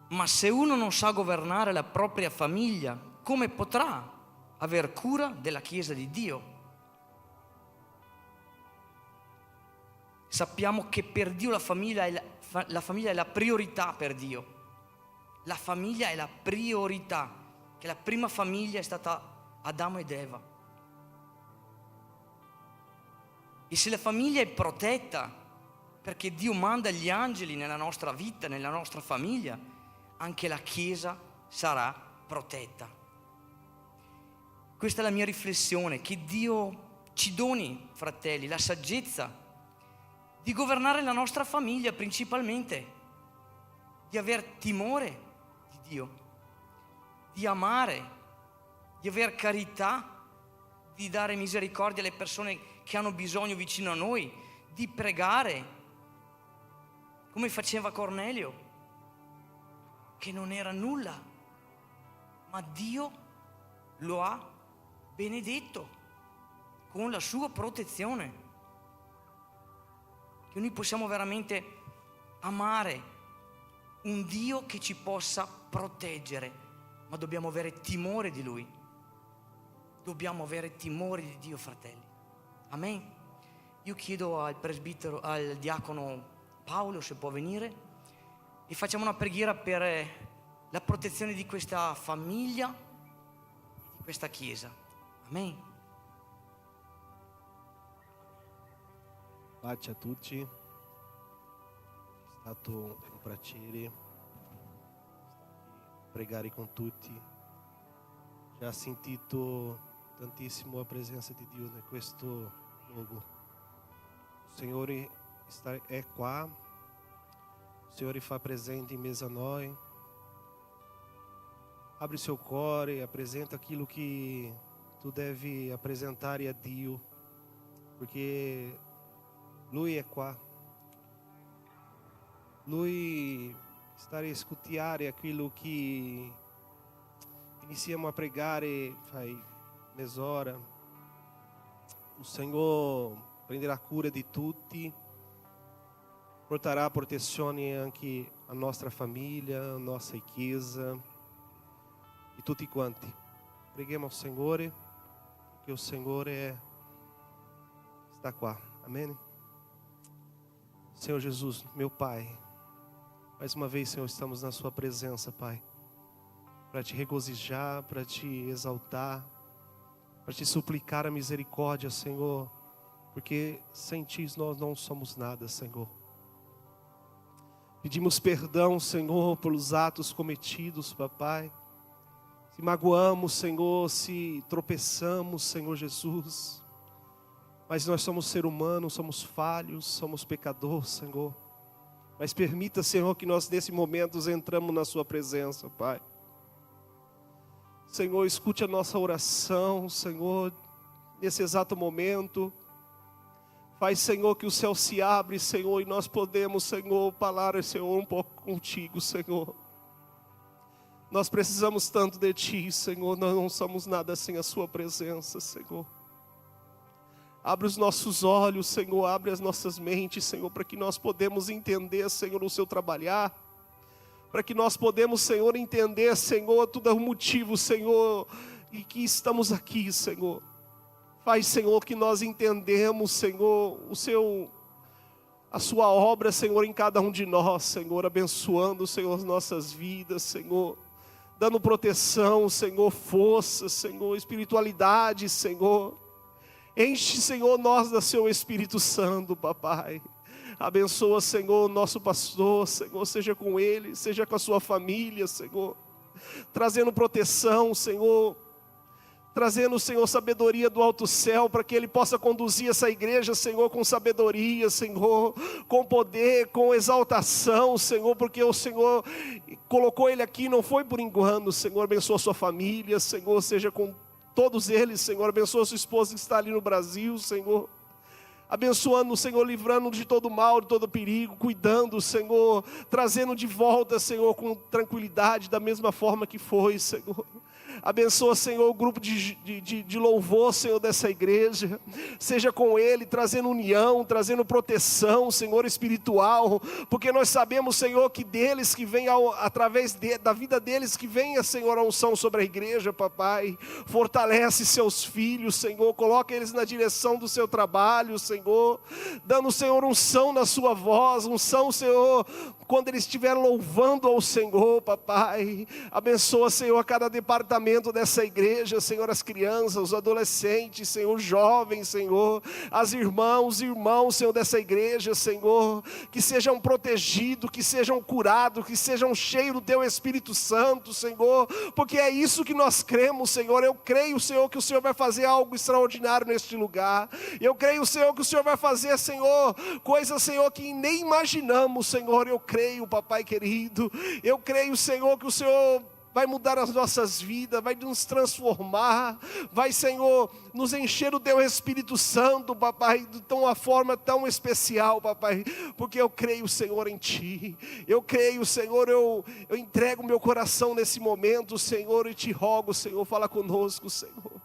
ma se uno non sa governare la propria famiglia, come potrà aver cura della Chiesa di Dio? Sappiamo che per Dio la famiglia è la priorità per Dio. La famiglia è la priorità, che la prima famiglia è stata Adamo ed Eva. E se la famiglia è protetta, perché Dio manda gli angeli nella nostra vita, nella nostra famiglia, anche la Chiesa sarà protetta. Questa è la mia riflessione, che Dio ci doni, fratelli, la saggezza di governare la nostra famiglia principalmente, di aver timore di Dio, di amare, di aver carità, di dare misericordia alle persone che hanno bisogno vicino a noi, di pregare, come faceva Cornelio, che non era nulla, ma Dio lo ha benedetto con la sua protezione. Che noi possiamo veramente amare un Dio che ci possa proteggere, ma dobbiamo avere timore di Lui. Dobbiamo avere timore di Dio, fratelli. Amen. Io chiedo al presbitero, al diacono Paolo se può venire e facciamo una preghiera per la protezione di questa famiglia, di questa chiesa. Amen. Pace a tutti, è stato un piacere pregare con tutti. Já sentito tantissimo a presença de Deus em questo luogo. O Senhor é qua, o Senhor fa presente em mesa a nós. Abre seu cuore e apresenta aquilo que tu deve apresentar a Dio, porque Lui è qua. Lui sta a escutare aquilo que iniziamo a pregare fai mezz'ora. O Senhor prenderà cura di tutti, portará protezione anche a nostra famiglia, a nossa chiesa e tutti quanti. Preghiamo al Signore, che il Signore está qua. Amém? Senhor Jesus, meu Pai, mais uma vez, Senhor, estamos na sua presença, Pai, para te regozijar, para te exaltar, para te suplicar a misericórdia, Senhor, porque sem ti nós não somos nada, Senhor. Pedimos perdão, Senhor, pelos atos cometidos, Papai. Se magoamos, Senhor, se tropeçamos, Senhor Jesus. Mas nós somos seres humanos, somos falhos, somos pecadores, Senhor. Mas permita, Senhor, que nós nesse momento entramos na sua presença, Pai. Senhor, escute a nossa oração, Senhor, nesse exato momento. Faz, Senhor, que o céu se abre, Senhor, e nós podemos, Senhor, falar, Senhor, um pouco contigo, Senhor. Nós precisamos tanto de Ti, Senhor, nós não somos nada sem a Sua presença, Senhor. Abre os nossos olhos, Senhor, abre as nossas mentes, Senhor, para que nós podemos entender, Senhor, o Seu trabalhar. Para que nós podemos, Senhor, entender, Senhor, todo o motivo, Senhor, e que estamos aqui, Senhor. Faz, Senhor, que nós entendemos, Senhor, a Sua obra, Senhor, em cada um de nós, Senhor, abençoando, Senhor, as nossas vidas, Senhor, dando proteção, Senhor, força, Senhor, espiritualidade, Senhor. Enche, Senhor, nós do Seu Espírito Santo, Papai. Abençoa, Senhor, nosso pastor, Senhor, seja com ele, seja com a sua família, Senhor. Trazendo proteção, Senhor. Trazendo, Senhor, sabedoria do alto céu, para que Ele possa conduzir essa igreja, Senhor, com sabedoria, Senhor, com poder, com exaltação, Senhor, porque o Senhor colocou Ele aqui, não foi por engano, Senhor. Abençoa a sua família, Senhor, seja com todos eles, Senhor. Abençoa a sua esposa que está ali no Brasil, Senhor. Abençoando, Senhor, livrando de todo mal, de todo perigo, cuidando, Senhor, trazendo de volta, Senhor, com tranquilidade, da mesma forma que foi, Senhor. Abençoa, Senhor, o grupo de louvor, Senhor, dessa igreja. Seja com ele, trazendo união, trazendo proteção, Senhor, espiritual. Porque nós sabemos, Senhor, que deles que vem, através da vida deles, que venha, Senhor, a unção sobre a igreja, Papai. Fortalece seus filhos, Senhor. Coloca eles na direção do seu trabalho, Senhor. Dando, Senhor, unção na sua voz. Unção, Senhor, quando eles estiverem louvando ao Senhor, Papai. Abençoa, Senhor, a cada departamento comportamento dessa igreja, Senhor, as crianças, os adolescentes, Senhor, os jovens, Senhor, as irmãos, Senhor, dessa igreja, Senhor, que sejam protegidos, que sejam curados, que sejam cheios do Teu Espírito Santo, Senhor, porque é isso que nós cremos, Senhor. Eu creio, Senhor, que o Senhor vai fazer algo extraordinário neste lugar. Eu creio, Senhor, que o Senhor vai fazer, Senhor, coisas, Senhor, que nem imaginamos, Senhor. Eu creio, papai querido. Eu creio, Senhor, que o Senhor vai mudar as nossas vidas, vai nos transformar, vai, Senhor, nos encher do Teu Espírito Santo, papai, de uma forma tão especial, papai, porque eu creio, Senhor, em Ti. Eu creio, Senhor, eu entrego meu coração nesse momento, Senhor, e Te rogo, Senhor, fala conosco, Senhor.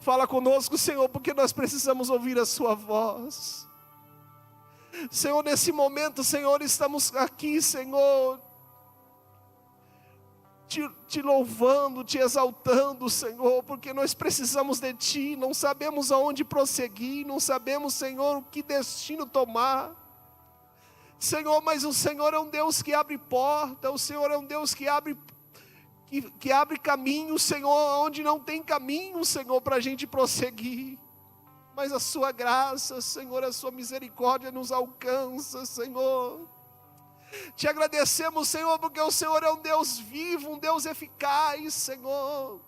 Fala conosco, Senhor, porque nós precisamos ouvir a Sua voz. Senhor, nesse momento, Senhor, estamos aqui, Senhor, te louvando, Te exaltando, Senhor, porque nós precisamos de Ti, não sabemos aonde prosseguir, não sabemos, Senhor, o que destino tomar. Senhor, mas o Senhor é um Deus que abre porta, o Senhor é um Deus que abre caminho, Senhor, onde não tem caminho, Senhor, para a gente prosseguir. Mas a Sua graça, Senhor, a Sua misericórdia nos alcança, Senhor. Te agradecemos, Senhor, porque o Senhor é um Deus vivo, um Deus eficaz, Senhor.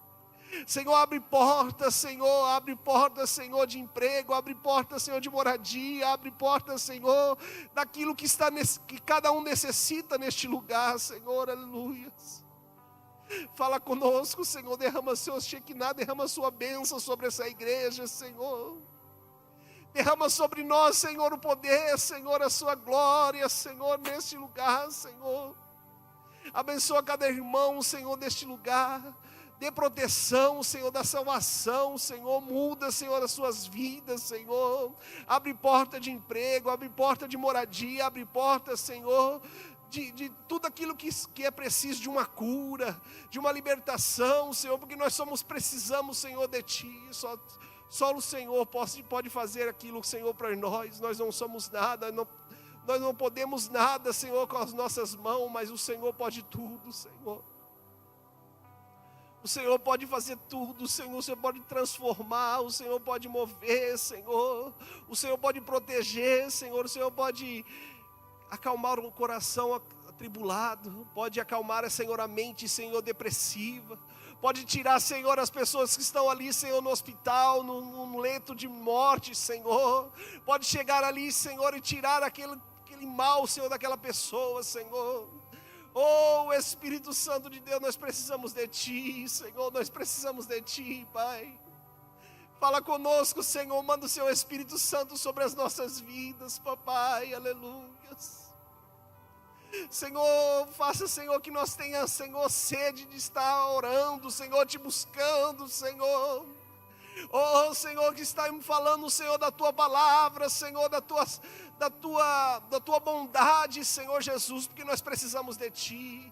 Senhor, abre portas, Senhor, de emprego, abre portas, Senhor, de moradia, abre portas, Senhor, daquilo que cada um necessita neste lugar, Senhor, aleluia. Fala conosco, Senhor, derrama Seu Shekinah, derrama Sua bênção sobre essa igreja, Senhor. Derrama sobre nós, Senhor, o poder, Senhor, a Sua glória, Senhor, neste lugar, Senhor. Abençoa cada irmão, Senhor, deste lugar. Dê proteção, Senhor, da salvação, Senhor. Muda, Senhor, as suas vidas, Senhor. Abre porta de emprego, abre porta de moradia, abre porta, Senhor, de tudo aquilo que é preciso, de uma cura, de uma libertação, Senhor, porque nós precisamos, Senhor, de Ti. Só o Senhor pode fazer aquilo, Senhor, para nós. Nós não somos nada, nós não podemos nada, Senhor, com as nossas mãos, mas o Senhor pode tudo, Senhor. O Senhor pode fazer tudo, Senhor. O Senhor pode transformar, o Senhor pode mover, Senhor. O Senhor pode proteger, Senhor. O Senhor pode acalmar o coração atribulado, pode acalmar, Senhor, a mente, Senhor, depressiva. Pode tirar, Senhor, as pessoas que estão ali, Senhor, no hospital, num leito de morte, Senhor. Pode chegar ali, Senhor, e tirar aquele mal, Senhor, daquela pessoa, Senhor. Oh, Espírito Santo de Deus, nós precisamos de Ti, Senhor, nós precisamos de Ti, Pai. Fala conosco, Senhor, manda o Seu Espírito Santo sobre as nossas vidas, papai, aleluia. Senhor, faça, Senhor, que nós tenhamos, Senhor, sede de estar orando, Senhor, Te buscando, Senhor. Oh, Senhor, que está falando, Senhor, da Tua palavra, Senhor, da tua bondade, Senhor Jesus, porque nós precisamos de Ti.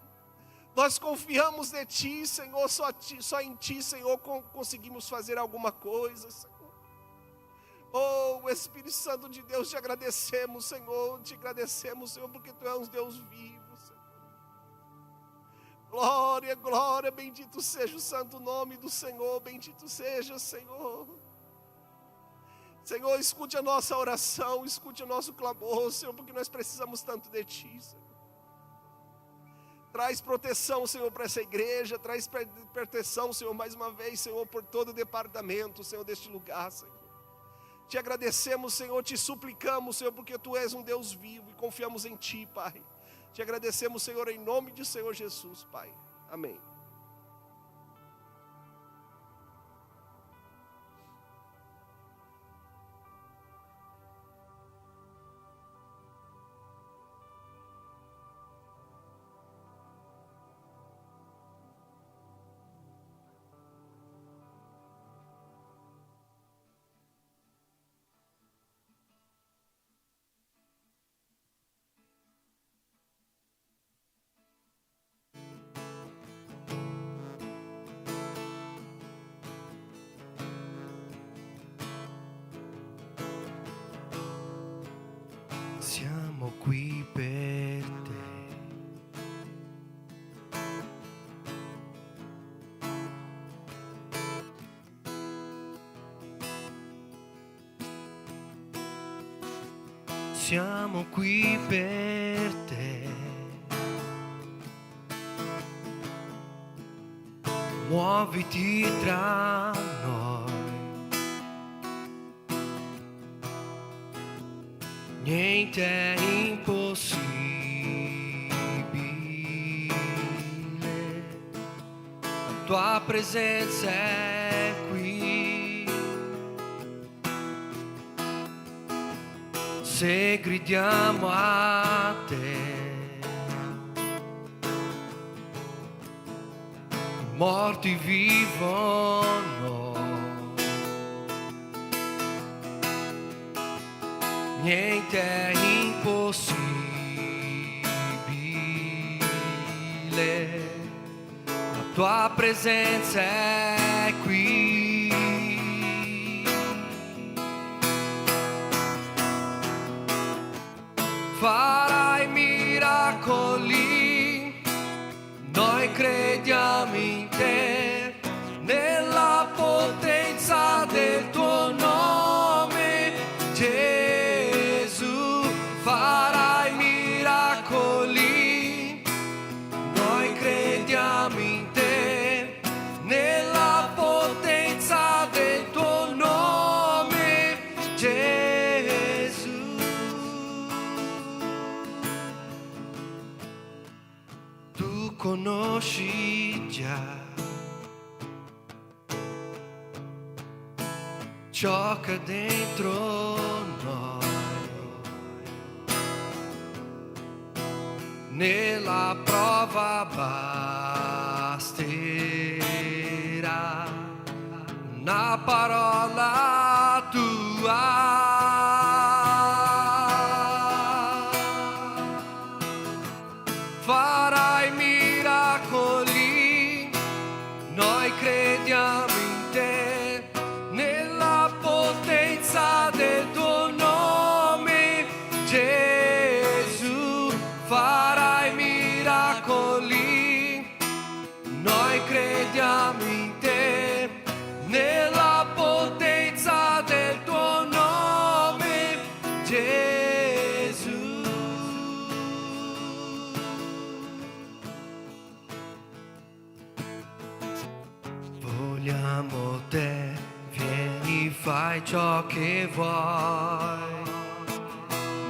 Nós confiamos em Ti, Senhor, só em Ti, Senhor, conseguimos fazer alguma coisa, Senhor. Oh, Espírito Santo de Deus, Te agradecemos, Senhor, Te agradecemos, Senhor, porque Tu és um Deus vivo, Senhor. Glória, glória, bendito seja o santo nome do Senhor, bendito seja, Senhor. Senhor, escute a nossa oração, escute o nosso clamor, Senhor, porque nós precisamos tanto de Ti, Senhor. Traz proteção, Senhor, para essa igreja, traz proteção, Senhor, mais uma vez, Senhor, por todo o departamento, Senhor, deste lugar, Senhor. Te agradecemos, Senhor, Te suplicamos, Senhor, porque Tu és um Deus vivo e confiamos em Ti, Pai. Te agradecemos, Senhor, em nome de Senhor Jesus, Pai. Amém. Siamo qui per te. siamo qui per te. Muoviti tra noi, niente è impossibile, la tua presenza è qui. Se gridiamo a te, morti vivono, niente è impossibile, la tua presenza è qui. Farai miracoli, noi crediamo in te, nella potenza del tuo nome, Gesù. Farai miracoli, noi crediamo in te, nella potenza del tuo nome, Gesù. Tu conosci già ciò che è dentro noi, nella prova basterà una parola tua. Farai miracoli, noi crediamo in te, nella potenza del tuo nome, Gesù. Farai miracoli, noi crediamo in te, nella potenza del tuo nome, Gesù. Vogliamo te, vieni, fai ciò che vuoi,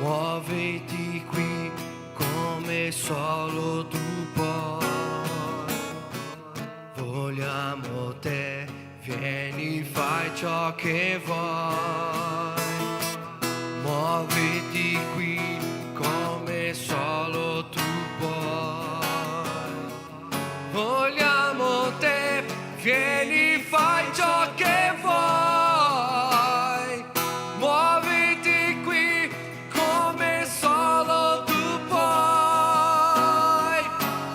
muoviti qui come solo tu puoi. Vogliamo te, vieni, fai ciò che vuoi, muoviti qui come solo tu puoi. Vogliamo te, vieni, fai ciò che vuoi, muoviti qui come solo tu puoi.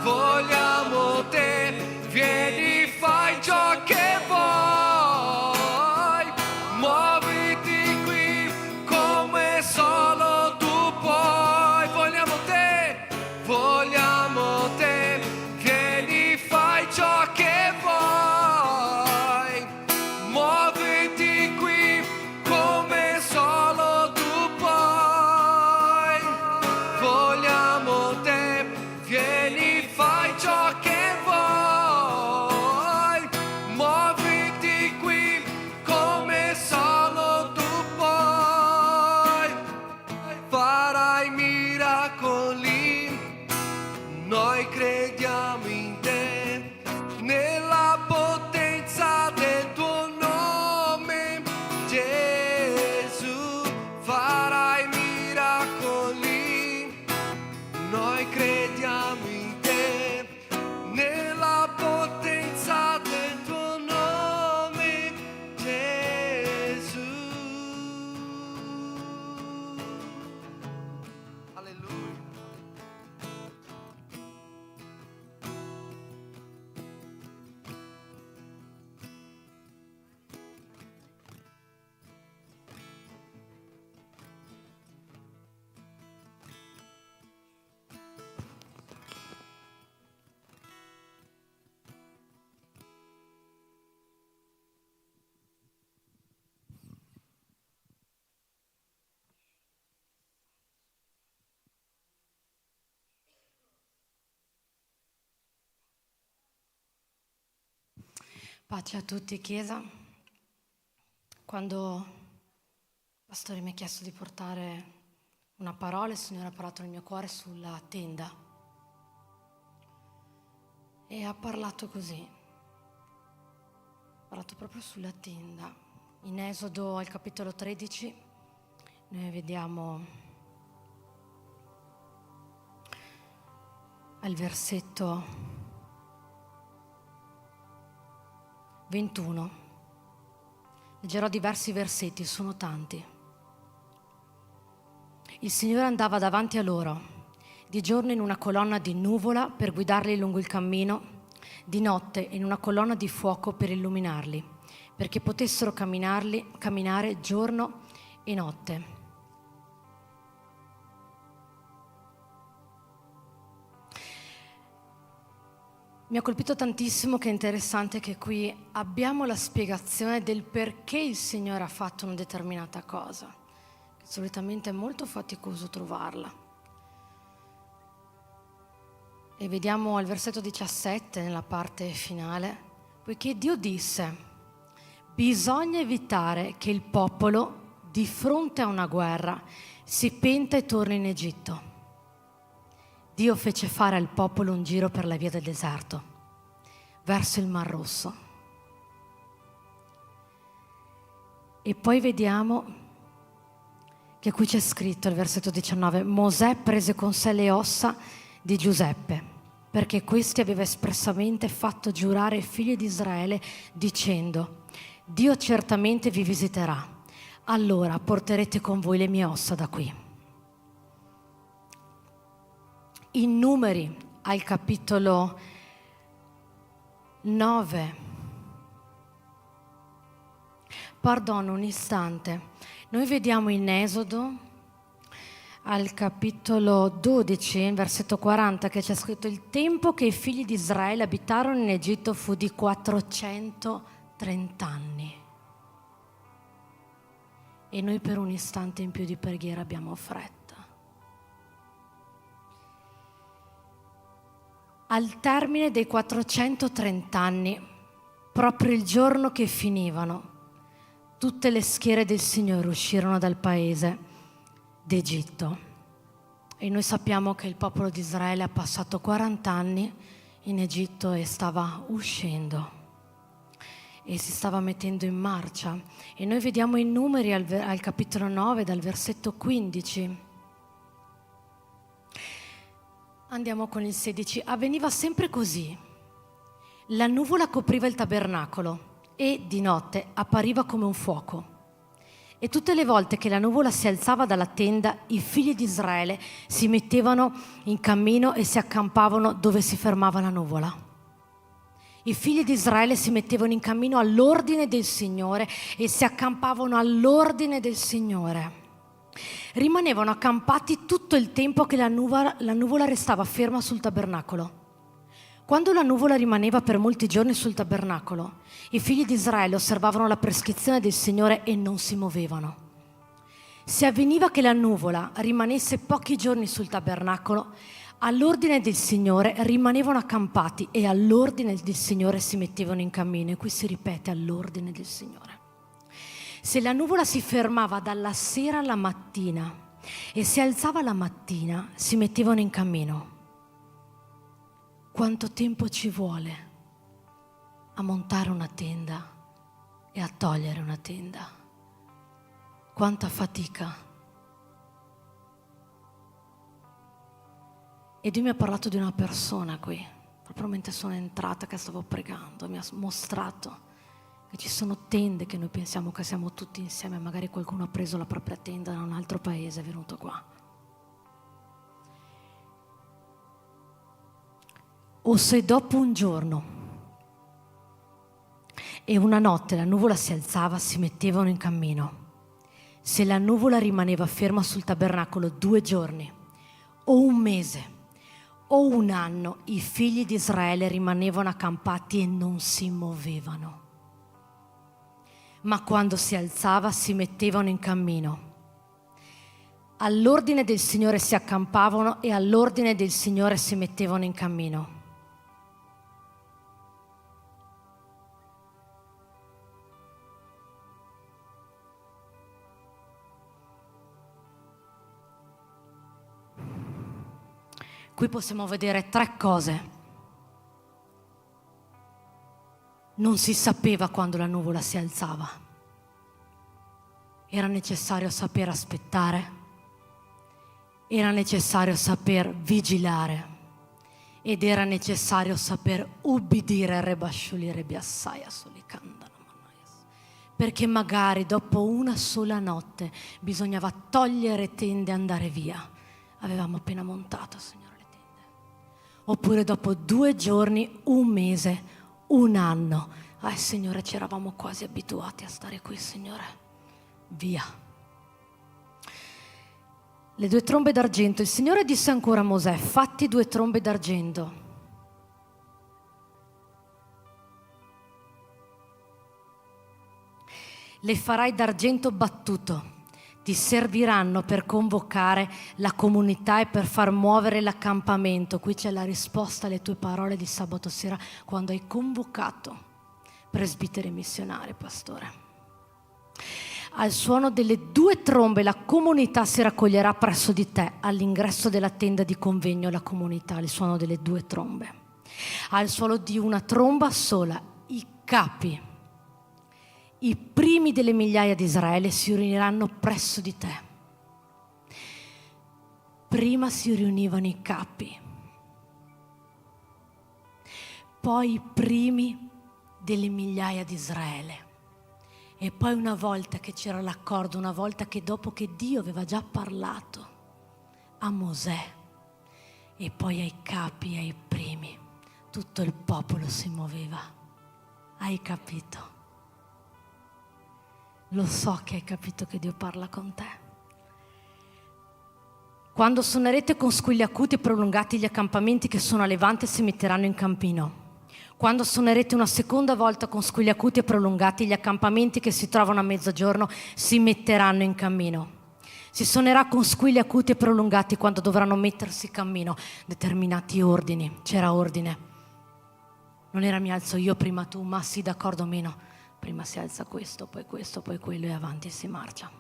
Vogliamo te, vieni, fai ciò che vuoi, muoviti Pace a tutti, Chiesa. Quando il pastore mi ha chiesto di portare una parola, il Signore ha parlato nel mio cuore sulla tenda. E ha parlato così. Ha parlato proprio sulla tenda. In Esodo al capitolo 13 noi vediamo al versetto 21. Leggerò diversi versetti, sono tanti. Il Signore andava davanti a loro, di giorno in una colonna di nuvola per guidarli lungo il cammino, di notte in una colonna di fuoco per illuminarli, perché potessero camminare giorno e notte. Mi ha colpito tantissimo, che è interessante che qui abbiamo la spiegazione del perché il Signore ha fatto una determinata cosa, che solitamente è molto faticoso trovarla. E vediamo al versetto 17, nella parte finale, poiché Dio disse: bisogna evitare che il popolo, di fronte a una guerra, si penta e torni in Egitto. Dio fece fare al popolo un giro per la via del deserto, verso il Mar Rosso. E poi vediamo che qui c'è scritto, al versetto 19, Mosè prese con sé le ossa di Giuseppe, perché questi aveva espressamente fatto giurare ai figli di Israele, dicendo: Dio certamente vi visiterà, allora porterete con voi le mie ossa da qui. In Numeri, al capitolo 9, perdono un istante, noi vediamo in Esodo, al capitolo 12, versetto 40, che c'è scritto: il tempo che i figli di Israele abitarono in Egitto fu di 430 anni. E noi per un istante in più di preghiera abbiamo fretta. Al termine dei 430 anni, proprio il giorno che finivano, tutte le schiere del Signore uscirono dal paese d'Egitto. E noi sappiamo che il popolo di Israele ha passato 40 anni in Egitto e stava uscendo e si stava mettendo in marcia. E noi vediamo in Numeri al capitolo 9, dal versetto 15. Andiamo con il 16. Avveniva sempre così. La nuvola copriva il tabernacolo e di notte appariva come un fuoco. E tutte le volte che la nuvola si alzava dalla tenda, i figli di Israele si mettevano in cammino e si accampavano dove si fermava la nuvola. I figli di Israele si mettevano in cammino all'ordine del Signore e si accampavano all'ordine del Signore. Rimanevano accampati tutto il tempo che la nuvola restava ferma sul tabernacolo. Quando la nuvola rimaneva per molti giorni sul tabernacolo, i figli di Israele osservavano la prescrizione del Signore e non si muovevano. Se avveniva che la nuvola rimanesse pochi giorni sul tabernacolo, all'ordine del Signore rimanevano accampati e all'ordine del Signore si mettevano in cammino. E qui si ripete: all'ordine del Signore. Se la nuvola si fermava dalla sera alla mattina e si alzava la mattina, si mettevano in cammino. Quanto tempo ci vuole a montare una tenda e a togliere una tenda? Quanta fatica. E Dio mi ha parlato di una persona qui, proprio mentre sono entrata che stavo pregando, mi ha mostrato che ci sono tende che noi pensiamo che siamo tutti insieme, magari qualcuno ha preso la propria tenda da un altro paese, è venuto qua. O se dopo un giorno e una notte la nuvola si alzava, si mettevano in cammino. Se la nuvola rimaneva ferma sul tabernacolo 2 giorni, o un mese, o un anno, i figli di Israele rimanevano accampati e non si muovevano. Ma quando si alzava si mettevano in cammino. All'ordine del Signore si accampavano e all'ordine del Signore si mettevano in cammino. Qui possiamo vedere 3 cose. Non si sapeva quando la nuvola si alzava. Era necessario saper aspettare. Era necessario saper vigilare. Ed era necessario saper ubbidire Rebasciuli Rebiassaia Solicandana Manaias. Perché magari dopo una sola notte bisognava togliere tende e andare via. Avevamo appena montato, Signore, le tende. Oppure dopo 2 giorni, 1 mese, 1 anno. Signore, ci eravamo quasi abituati a stare qui, Signore. Via. Le 2 trombe d'argento. Il Signore disse ancora a Mosè: fatti 2 trombe d'argento. Le farai d'argento battuto. Ti serviranno per convocare la comunità e per far muovere l'accampamento. Qui c'è la risposta alle tue parole di sabato sera, quando hai convocato presbiteri missionari, pastore. Al suono delle 2 trombe la comunità si raccoglierà presso di te, all'ingresso della tenda di convegno. La comunità, al suono delle 2 trombe. Al suono di una tromba sola, i capi, i primi delle migliaia di Israele si riuniranno presso di te. Prima si riunivano i capi, poi i primi delle migliaia di Israele. E poi, una volta che c'era l'accordo, una volta che dopo che Dio aveva già parlato a Mosè e poi ai capi e ai primi, tutto il popolo si muoveva. Hai capito? Lo so che hai capito che Dio parla con te. Quando suonerete con squilli acuti e prolungati, gli accampamenti che sono a levante si metteranno in cammino. Quando suonerete una seconda volta con squilli acuti e prolungati, gli accampamenti che si trovano a mezzogiorno si metteranno in cammino. Si suonerà con squilli acuti e prolungati quando dovranno mettersi in cammino determinati ordini. C'era ordine. Non era mi alzo io, prima tu, ma sì, d'accordo o meno. Prima si alza questo, poi quello e avanti si marcia.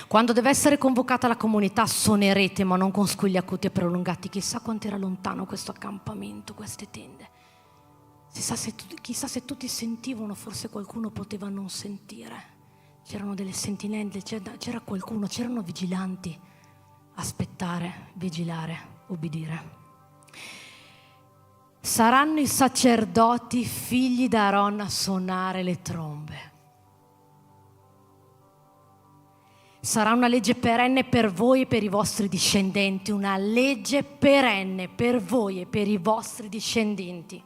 Quando deve essere convocata la comunità suonerete, ma non con squilli acuti e prolungati. Chissà quanto era lontano questo accampamento, queste tende. Chissà se tutti sentivano, forse qualcuno poteva non sentire. C'erano delle sentinelle, c'era qualcuno, c'erano vigilanti. Aspettare, vigilare, obbedire. Saranno i sacerdoti figli d'Aaron a suonare le trombe. Sarà una legge perenne per voi e per i vostri discendenti, una legge perenne per voi e per i vostri discendenti.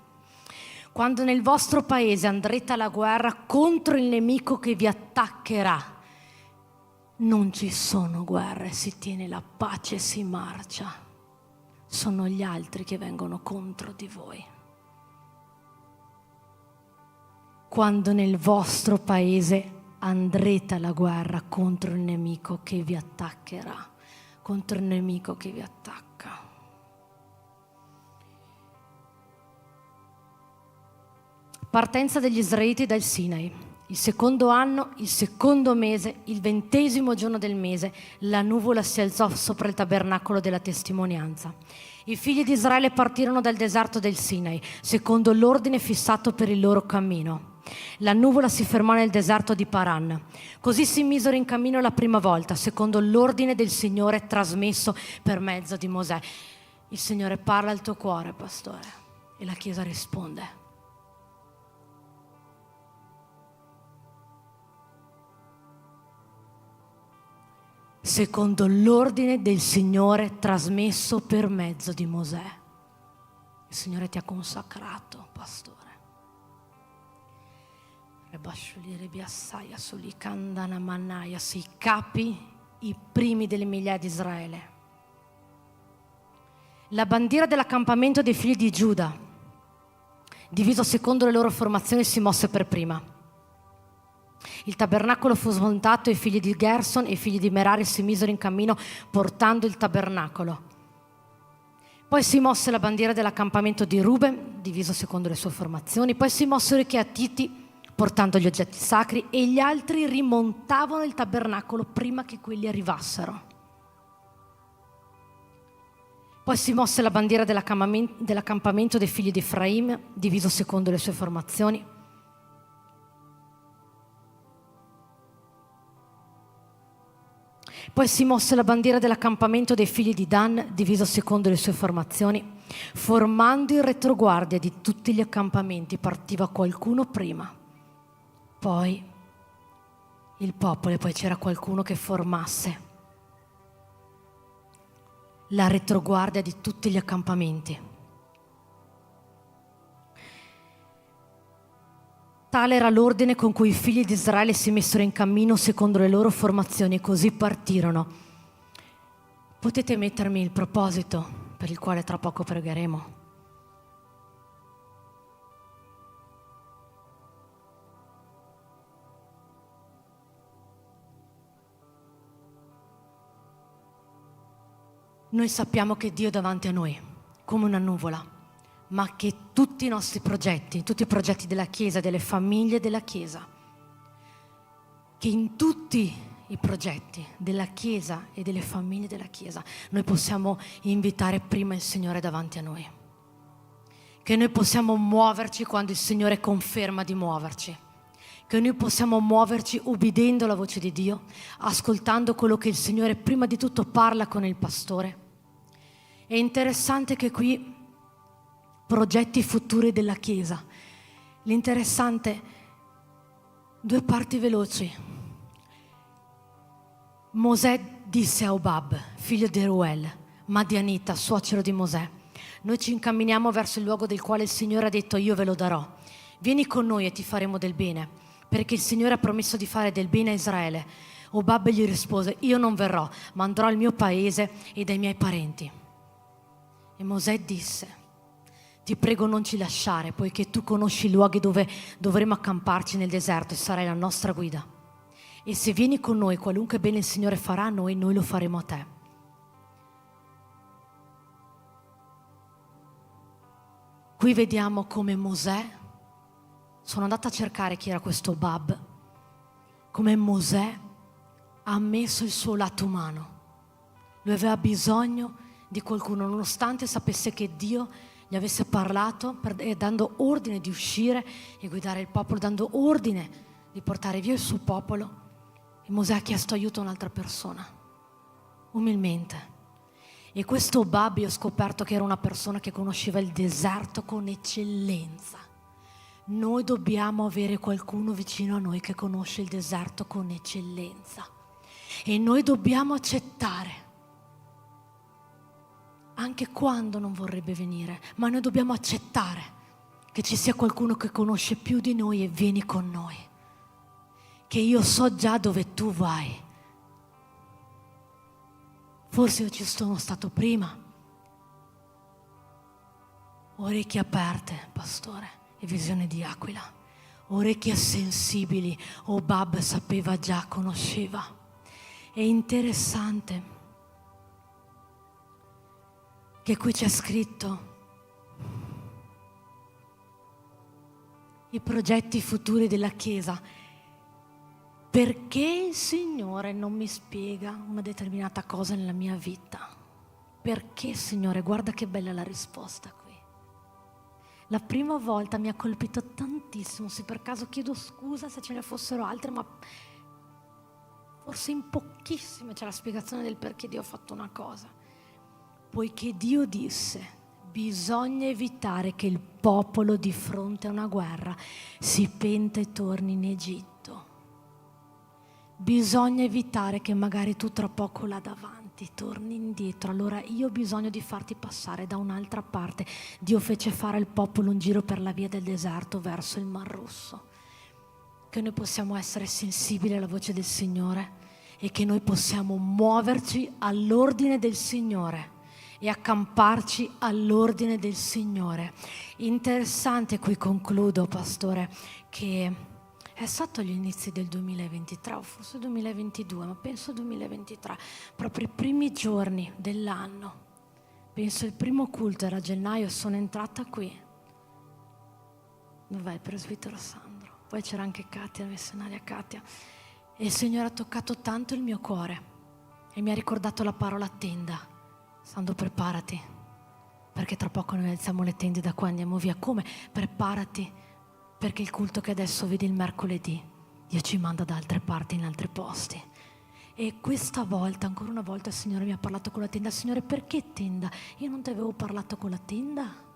Quando nel vostro paese andrete alla guerra contro il nemico che vi attaccherà, non ci sono guerre, si tiene la pace e si marcia. Sono gli altri che vengono contro di voi. Quando nel vostro paese andrete alla guerra contro il nemico che vi attaccherà, contro il nemico che vi attacca. Partenza degli Israeliti dal Sinai. Il 2° anno, il 2° mese, il 20° giorno del mese, la nuvola si alzò sopra il tabernacolo della testimonianza. I figli di Israele partirono dal deserto del Sinai, secondo l'ordine fissato per il loro cammino. La nuvola si fermò nel deserto di Paran. Così si misero in cammino la prima volta, secondo l'ordine del Signore trasmesso per mezzo di Mosè. Il Signore parla al tuo cuore, pastore, e la Chiesa risponde. Secondo l'ordine del Signore trasmesso per mezzo di Mosè. Il Signore ti ha consacrato, pastore. I capi, i primi delle migliaia di Israele. La bandiera dell'accampamento dei figli di Giuda, diviso secondo le loro formazioni, si mosse per prima. Il tabernacolo fu smontato e i figli di Gerson e i figli di Merari si misero in cammino portando il tabernacolo. Poi si mosse la bandiera dell'accampamento di Ruben, diviso secondo le sue formazioni. Poi si mossero i Cheatiti portando gli oggetti sacri e gli altri rimontavano il tabernacolo prima che quelli arrivassero. Poi si mosse la bandiera dell'accampamento dei figli di Efraim, diviso secondo le sue formazioni. Poi si mosse la bandiera dell'accampamento dei figli di Dan, diviso secondo le sue formazioni. Formando in retroguardia di tutti gli accampamenti partiva qualcuno prima, poi il popolo, e poi c'era qualcuno che formasse la retroguardia di tutti gli accampamenti. Tale era l'ordine con cui i figli di Israele si messero in cammino secondo le loro formazioni e così partirono. Potete mettermi il proposito per il quale tra poco pregheremo? Noi sappiamo che Dio è davanti a noi, come una nuvola, ma che tutti i nostri progetti, tutti i progetti della Chiesa, delle famiglie della Chiesa, che in tutti i progetti della Chiesa e delle famiglie della Chiesa noi possiamo invitare prima il Signore davanti a noi, che noi possiamo muoverci quando il Signore conferma di muoverci, che noi possiamo muoverci ubbidendo la voce di Dio, ascoltando quello che il Signore prima di tutto parla con il pastore. È interessante che qui progetti futuri della Chiesa. L'interessante, due parti veloci. Mosè disse a Obab, figlio di Reuel, Madianita, suocero di Mosè: noi ci incamminiamo verso il luogo del quale il Signore ha detto io ve lo darò. Vieni con noi e ti faremo del bene, perché il Signore ha promesso di fare del bene a Israele. Obab gli rispose: io non verrò, ma andrò al mio paese e dai miei parenti. E Mosè disse: ti prego non ci lasciare, poiché tu conosci i luoghi dove dovremo accamparci nel deserto e sarai la nostra guida. E se vieni con noi, qualunque bene il Signore farà a noi, noi lo faremo a te. Qui vediamo come Mosè, sono andata a cercare chi era questo Obab, come Mosè ha messo il suo lato umano. Lui aveva bisogno di qualcuno, nonostante sapesse che Dio gli avesse parlato, dando ordine di uscire e guidare il popolo, dando ordine di portare via il suo popolo. E Mosè ha chiesto aiuto a un'altra persona, umilmente. E questo Obab, io ho scoperto che era una persona che conosceva il deserto con eccellenza. Noi dobbiamo avere qualcuno vicino a noi che conosce il deserto con eccellenza. E noi dobbiamo accettare, anche quando non vorrebbe venire, ma noi dobbiamo accettare che ci sia qualcuno che conosce più di noi e vieni con noi. Che io so già dove tu vai. Forse io ci sono stato prima. Orecchie aperte, pastore, e visione di aquila. Orecchie sensibili, Obab sapeva già, conosceva. È interessante che qui c'è scritto i progetti futuri della Chiesa. Perché il Signore non mi spiega una determinata cosa nella mia vita? Perché, Signore? Guarda che bella la risposta qui. La prima volta mi ha colpito tantissimo, se per caso chiedo scusa se ce ne fossero altre, ma forse in pochissime c'è la spiegazione del perché Dio ha fatto una cosa. Poiché Dio disse: bisogna evitare che il popolo di fronte a una guerra si penta e torni in Egitto. Bisogna evitare che magari tu tra poco là davanti torni indietro. Allora io ho bisogno di farti passare da un'altra parte. Dio fece fare al popolo un giro per la via del deserto verso il Mar Rosso. Che noi possiamo essere sensibili alla voce del Signore e che noi possiamo muoverci all'ordine del Signore e accamparci all'ordine del Signore. Interessante, qui concludo, pastore, che è stato agli inizi del 2023 o forse 2022, ma penso 2023, proprio i primi giorni dell'anno, penso il primo culto era a gennaio, sono entrata qui. Dov'è il presbitero Sandro? Poi c'era anche Katia, la missionaria Katia, e il Signore ha toccato tanto il mio cuore e mi ha ricordato la parola tenda. Sandro, preparati, perché tra poco noi alziamo le tende da qua, andiamo via. Come? Preparati, perché il culto che adesso vedi il mercoledì, Dio ci manda da altre parti, in altri posti. E questa volta, ancora una volta, il Signore mi ha parlato con la tenda. Signore, perché tenda? Io non ti avevo parlato con la tenda?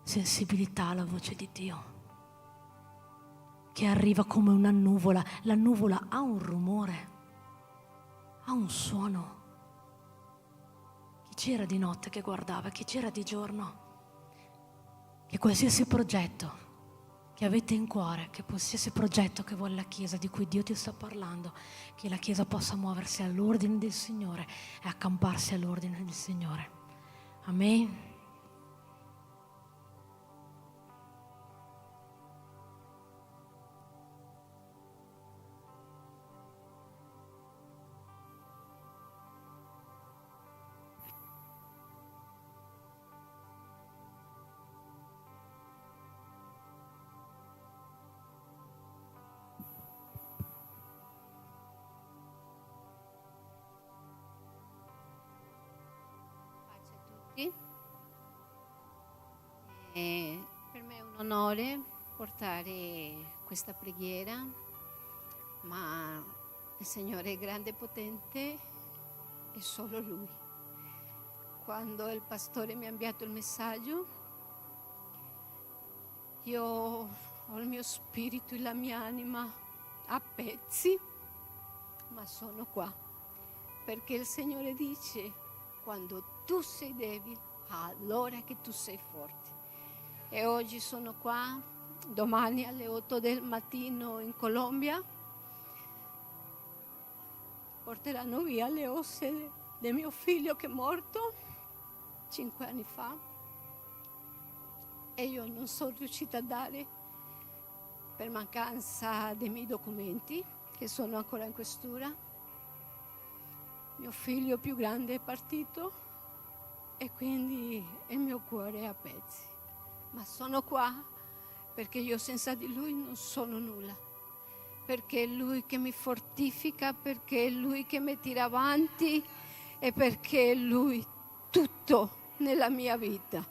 Sensibilità alla voce di Dio, che arriva come una nuvola. La nuvola ha un rumore, ha un suono. Chi c'era di notte che guardava, chi c'era di giorno? Che qualsiasi progetto che avete in cuore, che qualsiasi progetto che vuole la Chiesa, di cui Dio ti sta parlando, che la Chiesa possa muoversi all'ordine del Signore e accamparsi all'ordine del Signore. Amen. Per me è un onore portare questa preghiera, ma il Signore è grande e potente e solo Lui. Quando il pastore mi ha inviato il messaggio, io ho il mio spirito e la mia anima a pezzi, ma sono qua perché il Signore dice: quando tu sei debole, allora che tu sei forte. E oggi sono qua, domani alle 8 del mattino in Colombia porteranno via le ossa di mio figlio che è morto 5 anni fa, e io non sono riuscita a dare per mancanza dei miei documenti che sono ancora in questura. Mio figlio più grande è partito e quindi il mio cuore è a pezzi. Ma sono qua perché io senza di Lui non sono nulla, perché è Lui che mi fortifica, perché è Lui che mi tira avanti e perché è Lui tutto nella mia vita.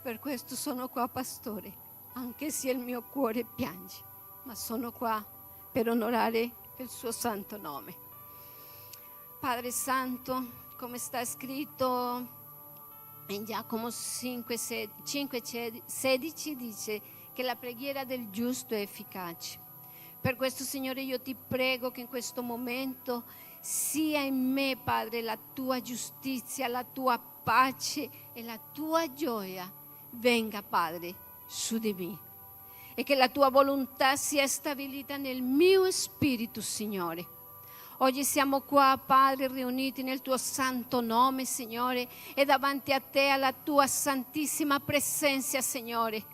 Per questo sono qua, pastore, anche se il mio cuore piange, ma sono qua per onorare il suo santo nome. Padre Santo, come sta scritto in Giacomo 5,16 dice che la preghiera del giusto è efficace. Per questo, Signore, io ti prego che in questo momento sia in me, Padre, la tua giustizia, la tua pace e la tua gioia venga, Padre, su di me. E che la tua volontà sia stabilita nel mio spirito, Signore. Oggi siamo qua, Padre, riuniti nel tuo santo nome, Signore, e davanti a te, alla tua santissima presenza, Signore.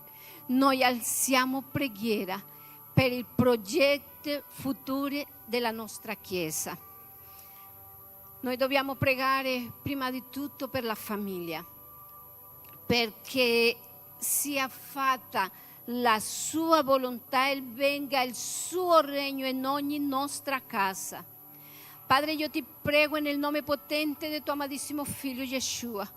Noi alziamo preghiera per il progetto futuro della nostra Chiesa. Noi dobbiamo pregare prima di tutto per la famiglia, perché sia fatta la sua volontà e venga il suo regno in ogni nostra casa. Padre, io ti prego nel nome potente del tuo amatissimo Figlio Yeshua,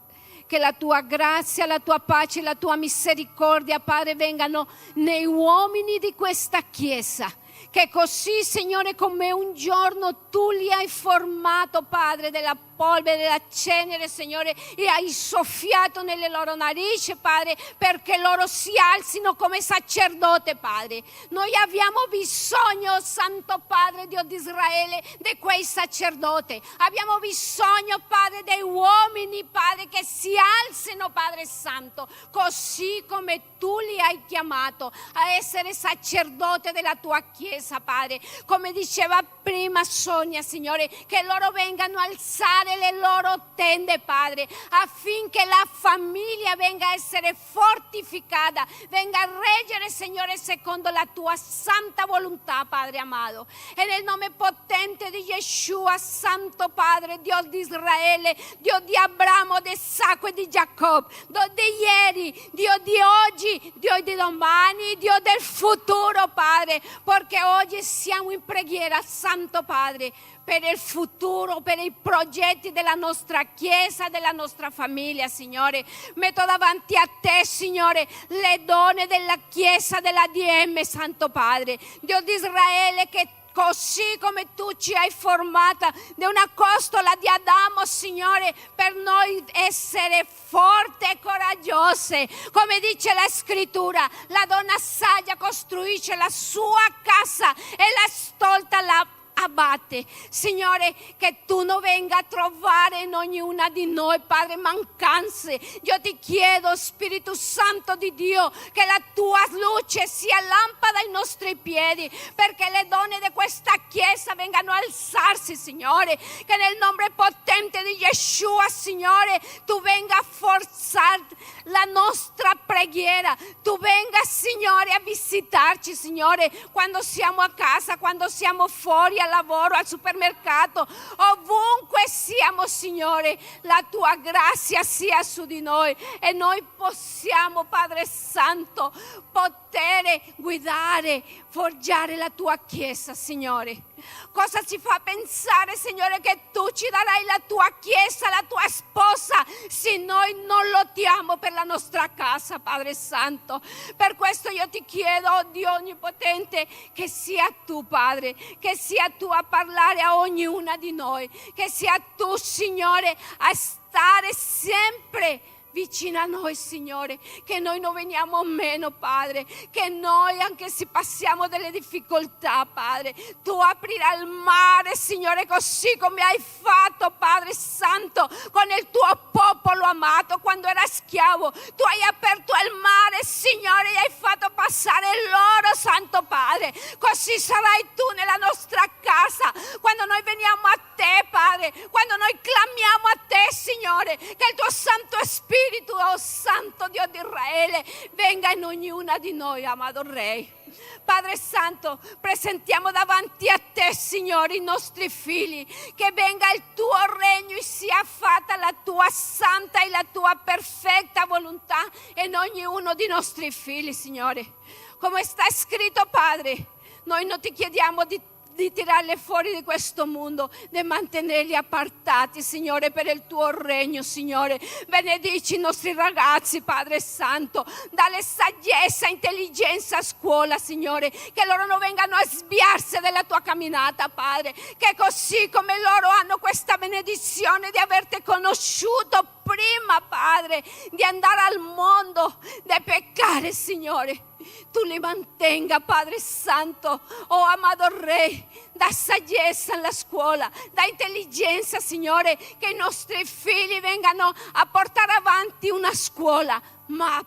che la tua grazia, la tua pace, la tua misericordia, Padre, vengano nei uomini di questa Chiesa. Che così, Signore, come un giorno tu li hai formato, Padre, della polvere, della cenere, Signore, e hai soffiato nelle loro narici, Padre, perché loro si alzino come sacerdote, Padre. Noi abbiamo bisogno, Santo Padre, Dio di Israele, di quei sacerdoti. Abbiamo bisogno, Padre, dei uomini, Padre, che si alzino, Padre Santo, così come tu li hai chiamato a essere sacerdote della tua Chiesa, Padre. Come diceva prima Sonia, Signore, che loro vengano a alzare le loro tende, Padre, affinché la famiglia venga a essere fortificata, venga a reggere, Signore, secondo la tua santa volontà, Padre amato. E nel nome potente di Yeshua, Santo Padre, Dio di Israele, Dio di Abramo, di Isacco e di Giacobbe, Dio di ieri, Dio di oggi, Dio di domani, Dio del futuro, Padre, perché oggi siamo in preghiera, Santo Padre, per il futuro, per i progetti della nostra Chiesa, della nostra famiglia, Signore. Metto davanti a te, Signore, le donne della Chiesa, della DM, Santo Padre, Dio di Israele, che così come tu ci hai formata da una costola di Adamo, Signore, per noi essere forti e coraggiose. Come dice la scrittura, la donna saggia costruisce la sua casa e la stolta la abbatte. Signore, che tu non venga a trovare in ognuna di noi, Padre, mancanze. Io ti chiedo, Spirito Santo di Dio, che la tua luce sia lampada ai nostri piedi, perché le donne di questa Chiesa vengano a alzarsi, Signore, che nel nome potente di Yeshua, Signore, tu venga a forzare la nostra preghiera, tu venga, Signore, a visitarci, Signore, quando siamo a casa, quando siamo fuori al lavoro, al supermercato, ovunque siamo, Signore, la tua grazia sia su di noi e noi possiamo, Padre Santo, poter guidare, forgiare la tua Chiesa, Signore. Cosa ci fa pensare, Signore, che tu ci darai la tua Chiesa, la tua sposa, se noi non lottiamo per la nostra casa, Padre Santo? Per questo io ti chiedo, oh Dio Onnipotente, che sia tu, Padre, che sia tu a parlare a ognuna di noi, che sia tu, Signore, a stare sempre vicino a noi, Signore, che noi non veniamo meno, Padre, che noi, anche se passiamo delle difficoltà, Padre, tu aprirai il mare, Signore, così come hai fatto, Padre Santo, con il tuo popolo amato quando era schiavo. Tu hai aperto il mare, Signore, e hai fatto passare loro, Santo Padre. Così sarai tu nella nostra casa, quando noi veniamo a te, Padre, quando noi clamiamo a te, Signore, che il tuo Santo Spirito, oh Santo Dio di Israele, venga in ognuna di noi, amato Re. Padre Santo, presentiamo davanti a te, Signore, i nostri figli, che venga il tuo regno e sia fatta la tua santa e la tua perfetta volontà in ognuno dei nostri figli, Signore. Come sta scritto, Padre, noi non ti chiediamo di tirarli fuori di questo mondo, di mantenerli appartati, Signore, per il tuo regno, Signore. Benedici i nostri ragazzi, Padre Santo, dalle saggezza, intelligenza a scuola, Signore, che loro non vengano a sviarsi della tua camminata, Padre, che così come loro hanno questa benedizione di averti conosciuto prima, Padre, di andare al mondo, di peccare, Signore, tu li mantenga, Padre Santo, oh amato Re, da saggezza alla scuola, da intelligenza, Signore, che i nostri figli vengano a portare avanti una scuola, ma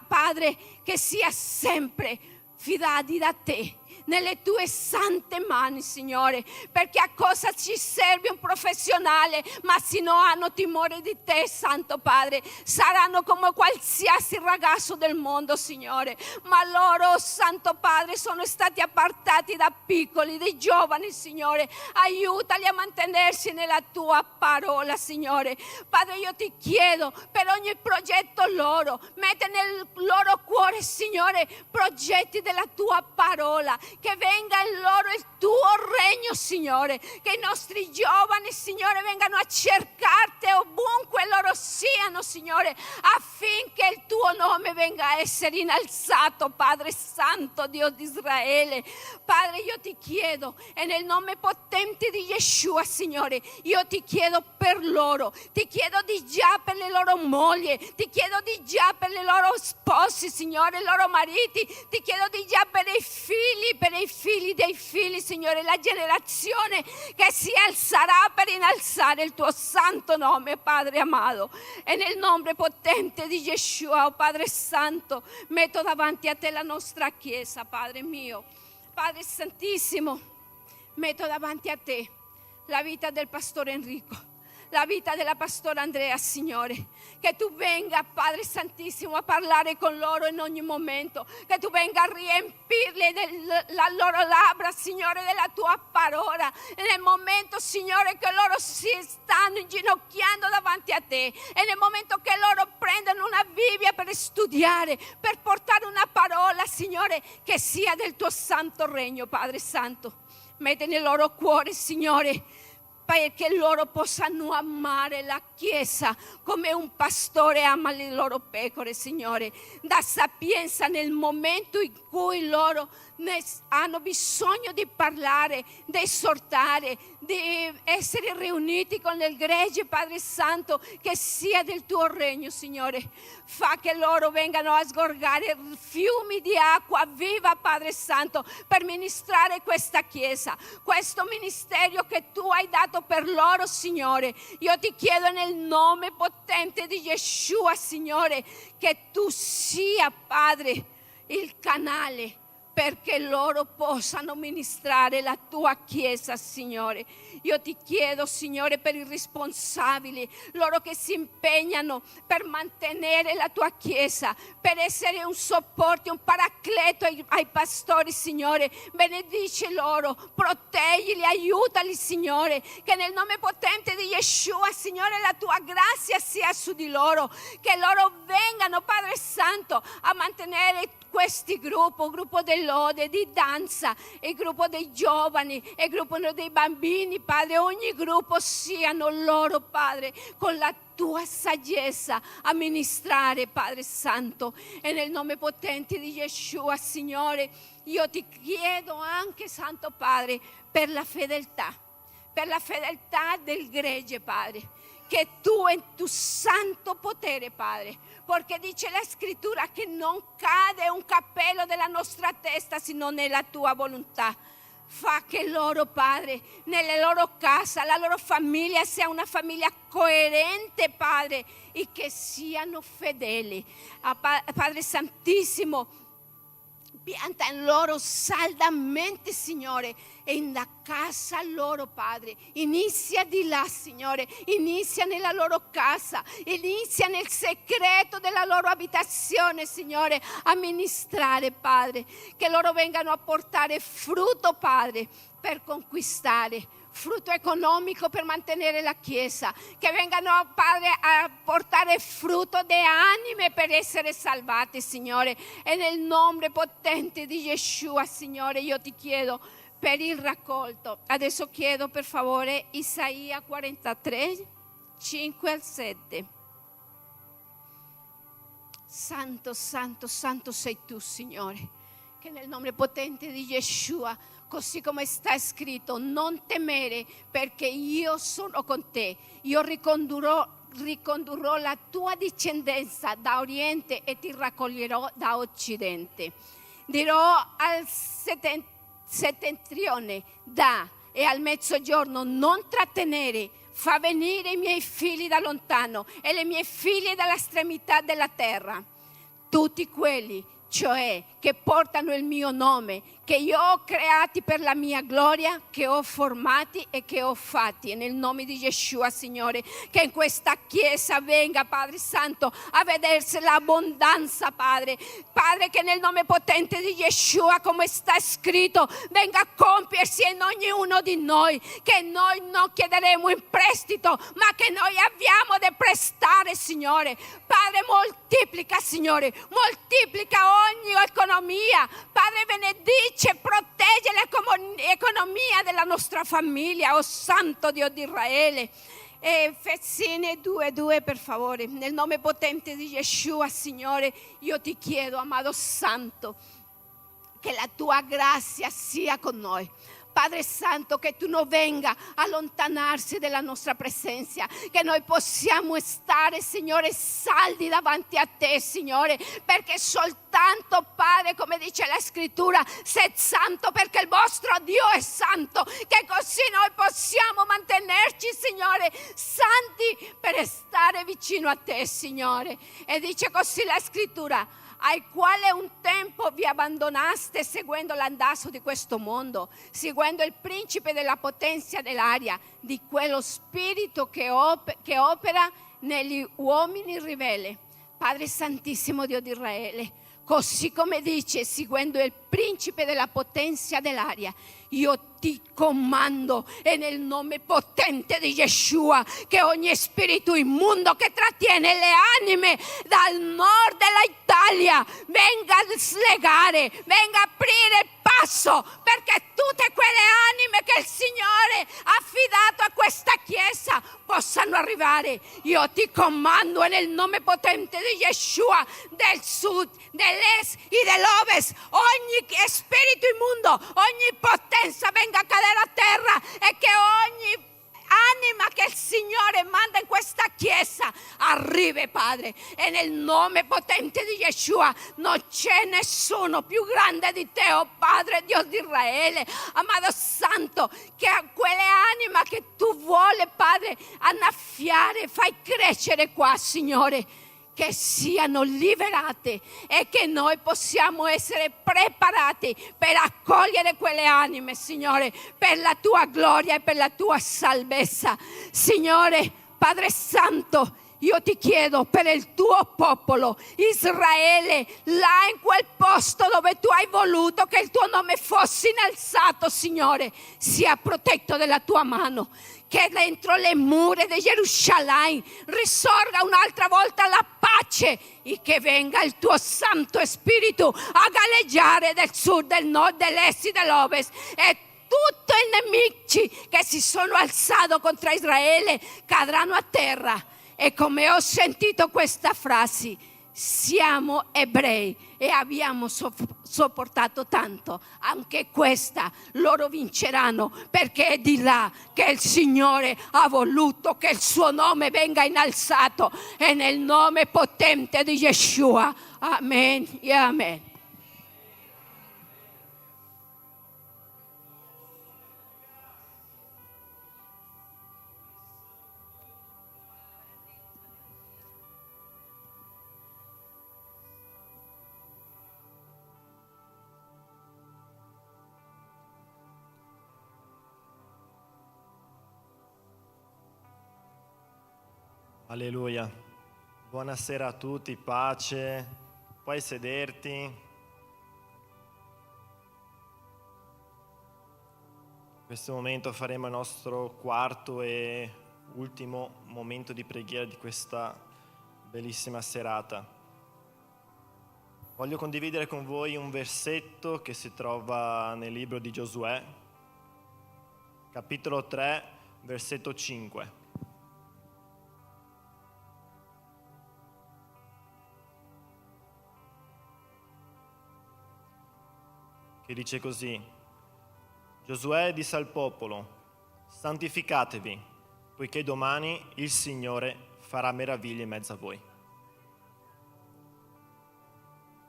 Padre, che sia sempre fidati da te, nelle tue sante mani, Signore, perché a cosa ci serve un professionale, ma se non hanno timore di te, Santo Padre, saranno come qualsiasi ragazzo del mondo, Signore, ma loro, Santo Padre, sono stati appartati da piccoli, dei giovani, Signore, aiutali a mantenersi nella tua parola, Signore. Padre, io ti chiedo per ogni progetto loro, metti nel loro cuore, Signore, progetti della tua parola, che venga in loro il tuo regno, Signore, che i nostri giovani, Signore, vengano a cercarti ovunque loro siano, Signore, affinché il tuo nome venga a essere innalzato, Padre Santo, Dio di Israele. Padre, io ti chiedo, e nel nome potente di Yeshua, Signore, io ti chiedo per loro, ti chiedo di già per le loro mogli, ti chiedo di già per le loro sposi, Signore, i loro mariti, ti chiedo di già per i figli, per i figli dei figli, Signore, la generazione che si alzerà per innalzare il tuo santo nome, Padre amato. E nel nome potente di Yeshua, oh Padre Santo, metto davanti a te la nostra Chiesa, Padre mio. Padre Santissimo, metto davanti a te la vita del Pastore Enrico, la vita della Pastora Andrea, Signore, che tu venga, Padre Santissimo, a parlare con loro in ogni momento, che tu venga a riempirle la loro labbra, Signore, della tua parola, nel momento, Signore, che loro si stanno inginocchiando davanti a te, e nel momento che loro prendono una Bibbia per studiare, per portare una parola, Signore, che sia del tuo santo regno, Padre Santo. Mette nel loro cuore, Signore, perché loro possano amare la Chiesa come un pastore ama le loro pecore, Signore. Da sapienza nel momento in cui loro hanno bisogno di parlare, di esortare, di essere riuniti con il gregge, Padre Santo, che sia del tuo regno, Signore. Fa che loro vengano a sgorgare fiumi di acqua viva, Padre Santo, per ministrare questa Chiesa, questo ministero che tu hai dato per loro, Signore. Io ti chiedo nel nome potente di Yeshua, Signore, che tu sia, Padre, il canale perché loro possano ministrare la tua Chiesa, Signore. Io ti chiedo, Signore, per i responsabili, loro che si impegnano per mantenere la tua Chiesa, per essere un supporto, un paracleto ai pastori, Signore. Benedici loro, proteggili, aiutali, Signore. Che nel nome potente di Yeshua, Signore, la tua grazia sia su di loro. Che loro vengano, Padre Santo, a mantenere questi gruppo dell'Ode, di danza, il gruppo dei giovani, il gruppo dei bambini, Padre, ogni gruppo siano loro, Padre, con la tua saggezza a ministrare, Padre Santo. E nel nome potente di Yeshua, Signore, io ti chiedo anche, Santo Padre, per la fedeltà del gregge, Padre, che tu in tu santo potere, Padre, perché dice la scrittura che non cade un cappello della nostra testa sino nella tua volontà. Fa che loro, Padre, nelle loro case, la loro famiglia sia una famiglia coerente, Padre, e che siano fedeli. Padre Santissimo, pianta in loro saldamente, Signore, e in la casa loro, Padre. Inizia di là, Signore, inizia nella loro casa, inizia nel segreto della loro abitazione, Signore, a ministrare, Padre. Che loro vengano a portare frutto, Padre, per conquistare. Frutto economico per mantenere la Chiesa, che vengano, Padre, a portare frutto di anime per essere salvati, Signore. E nel nome potente di Yeshua, Signore, io ti chiedo per il raccolto. Adesso chiedo per favore Isaia 43, 5 al 7. Santo, santo, santo sei tu, Signore. Che nel nome potente di Yeshua, così come sta scritto, non temere perché io sono con te. Io ricondurrò la tua discendenza da oriente e ti raccoglierò da occidente. Dirò al settentrione da e al mezzogiorno non trattenere. Fa venire i miei figli da lontano e le mie figlie dalla estremità della terra. Tutti quelli, cioè, che portano il mio nome, che io ho creati per la mia gloria, che ho formati e che ho fatti. E nel nome di Yeshua, Signore, che in questa Chiesa venga, Padre Santo, a vedersi l'abbondanza, Padre. Padre, che nel nome potente di Yeshua, come sta scritto, venga a compiersi in ognuno di noi, che noi non chiederemo in prestito, ma che noi abbiamo da prestare, Signore. Padre, moltiplica, Signore, moltiplica ogni economia. Padre, benedice, protegge l'economia della nostra famiglia, oh Santo Dio di Israele. Efesini 2:2 per favore. Nel nome potente di Yeshua, Signore, io ti chiedo, amato Santo, che la tua grazia sia con noi. Padre Santo, che tu non venga a allontanarsi dalla nostra presenza, che noi possiamo stare, Signore, saldi davanti a te, Signore, perché soltanto, Padre, come dice la scrittura, sei santo perché il vostro Dio è santo, che così noi possiamo mantenerci, Signore, santi per stare vicino a te, Signore. E dice così la scrittura: ai quale un tempo vi abbandonaste seguendo l'andazzo di questo mondo, seguendo il principe della potenza dell'aria, di quello spirito che opera negli uomini ribelli. Padre Santissimo Dio di Israele, così come dice, seguendo il principe della potenza dell'aria, io ti comando e nel nome potente di Yeshua che ogni spirito immondo che trattiene le anime dal nord dell'Italia venga a slegare, venga a aprire il passo, perché tutte quelle anime che il Signore ha affidato a questa chiesa possano arrivare. Io ti comando nel nome potente di Yeshua, del sud, dell'est e dell'ovest, ogni spirito immondo, ogni potenza venga a cadere a terra e che ogni anima che il Signore manda in questa chiesa arrivi, Padre, e nel nome potente di Yeshua non c'è nessuno più grande di te, oh Padre Dio di Israele, amato Santo, che a quelle anime che tu vuoi, Padre, annaffiare, fai crescere qua, Signore, che siano liberate e che noi possiamo essere preparati per accogliere quelle anime, Signore, per la tua gloria e per la tua salvezza. Signore, Padre Santo, io ti chiedo per il tuo popolo, Israele, là in quel posto dove tu hai voluto che il tuo nome fosse innalzato, Signore, sia protetto dalla tua mano. Che dentro le mura di Gerusalemme risorga un'altra volta la pace e che venga il tuo Santo Spirito a galleggiare del sud, del nord, dell'est e dell'ovest, e tutti i nemici che si sono alzati contro Israele cadranno a terra. E come ho sentito questa frase, siamo ebrei e abbiamo sopportato tanto, anche questa loro vinceranno, perché è di là che il Signore ha voluto che il suo nome venga innalzato, e nel nome potente di Yeshua. Amen e amen. Alleluia. Buonasera a tutti, pace. Puoi sederti. In questo momento faremo il nostro quarto e ultimo momento di preghiera di questa bellissima serata. Voglio condividere con voi un versetto che si trova nel libro di Giosuè, capitolo 3, versetto 5. Che dice così: Giosuè disse al popolo: santificatevi, poiché domani il Signore farà meraviglie in mezzo a voi.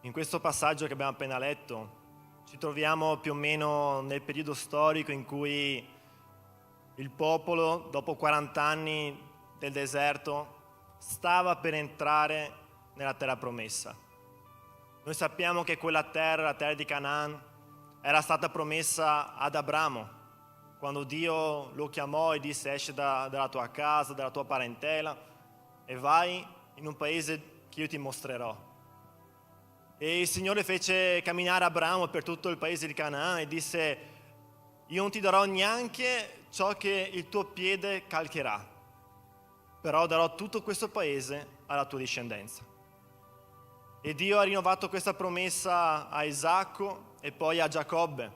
In questo passaggio che abbiamo appena letto ci troviamo più o meno nel periodo storico in cui il popolo, dopo 40 anni del deserto, stava per entrare nella terra promessa. Noi sappiamo che quella terra, la terra di Canaan, era stata promessa ad Abramo, quando Dio lo chiamò e disse: esci dalla tua casa, dalla tua parentela e vai in un paese che io ti mostrerò. E il Signore fece camminare Abramo per tutto il paese di Canaan e disse: io non ti darò neanche ciò che il tuo piede calcherà, però darò tutto questo paese alla tua discendenza. E Dio ha rinnovato questa promessa a Isacco e poi a Giacobbe.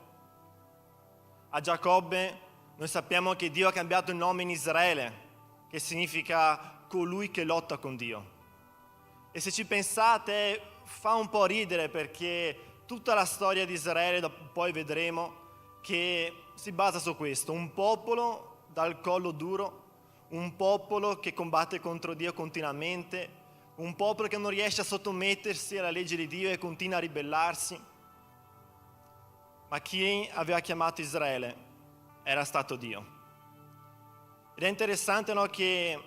A Giacobbe noi sappiamo che Dio ha cambiato il nome in Israele, che significa colui che lotta con Dio. E se ci pensate fa un po' ridere, perché tutta la storia di Israele, poi vedremo, che si basa su questo: un popolo dal collo duro, un popolo che combatte contro Dio continuamente, un popolo che non riesce a sottomettersi alla legge di Dio e continua a ribellarsi. Ma chi aveva chiamato Israele era stato Dio. Ed è interessante, no, che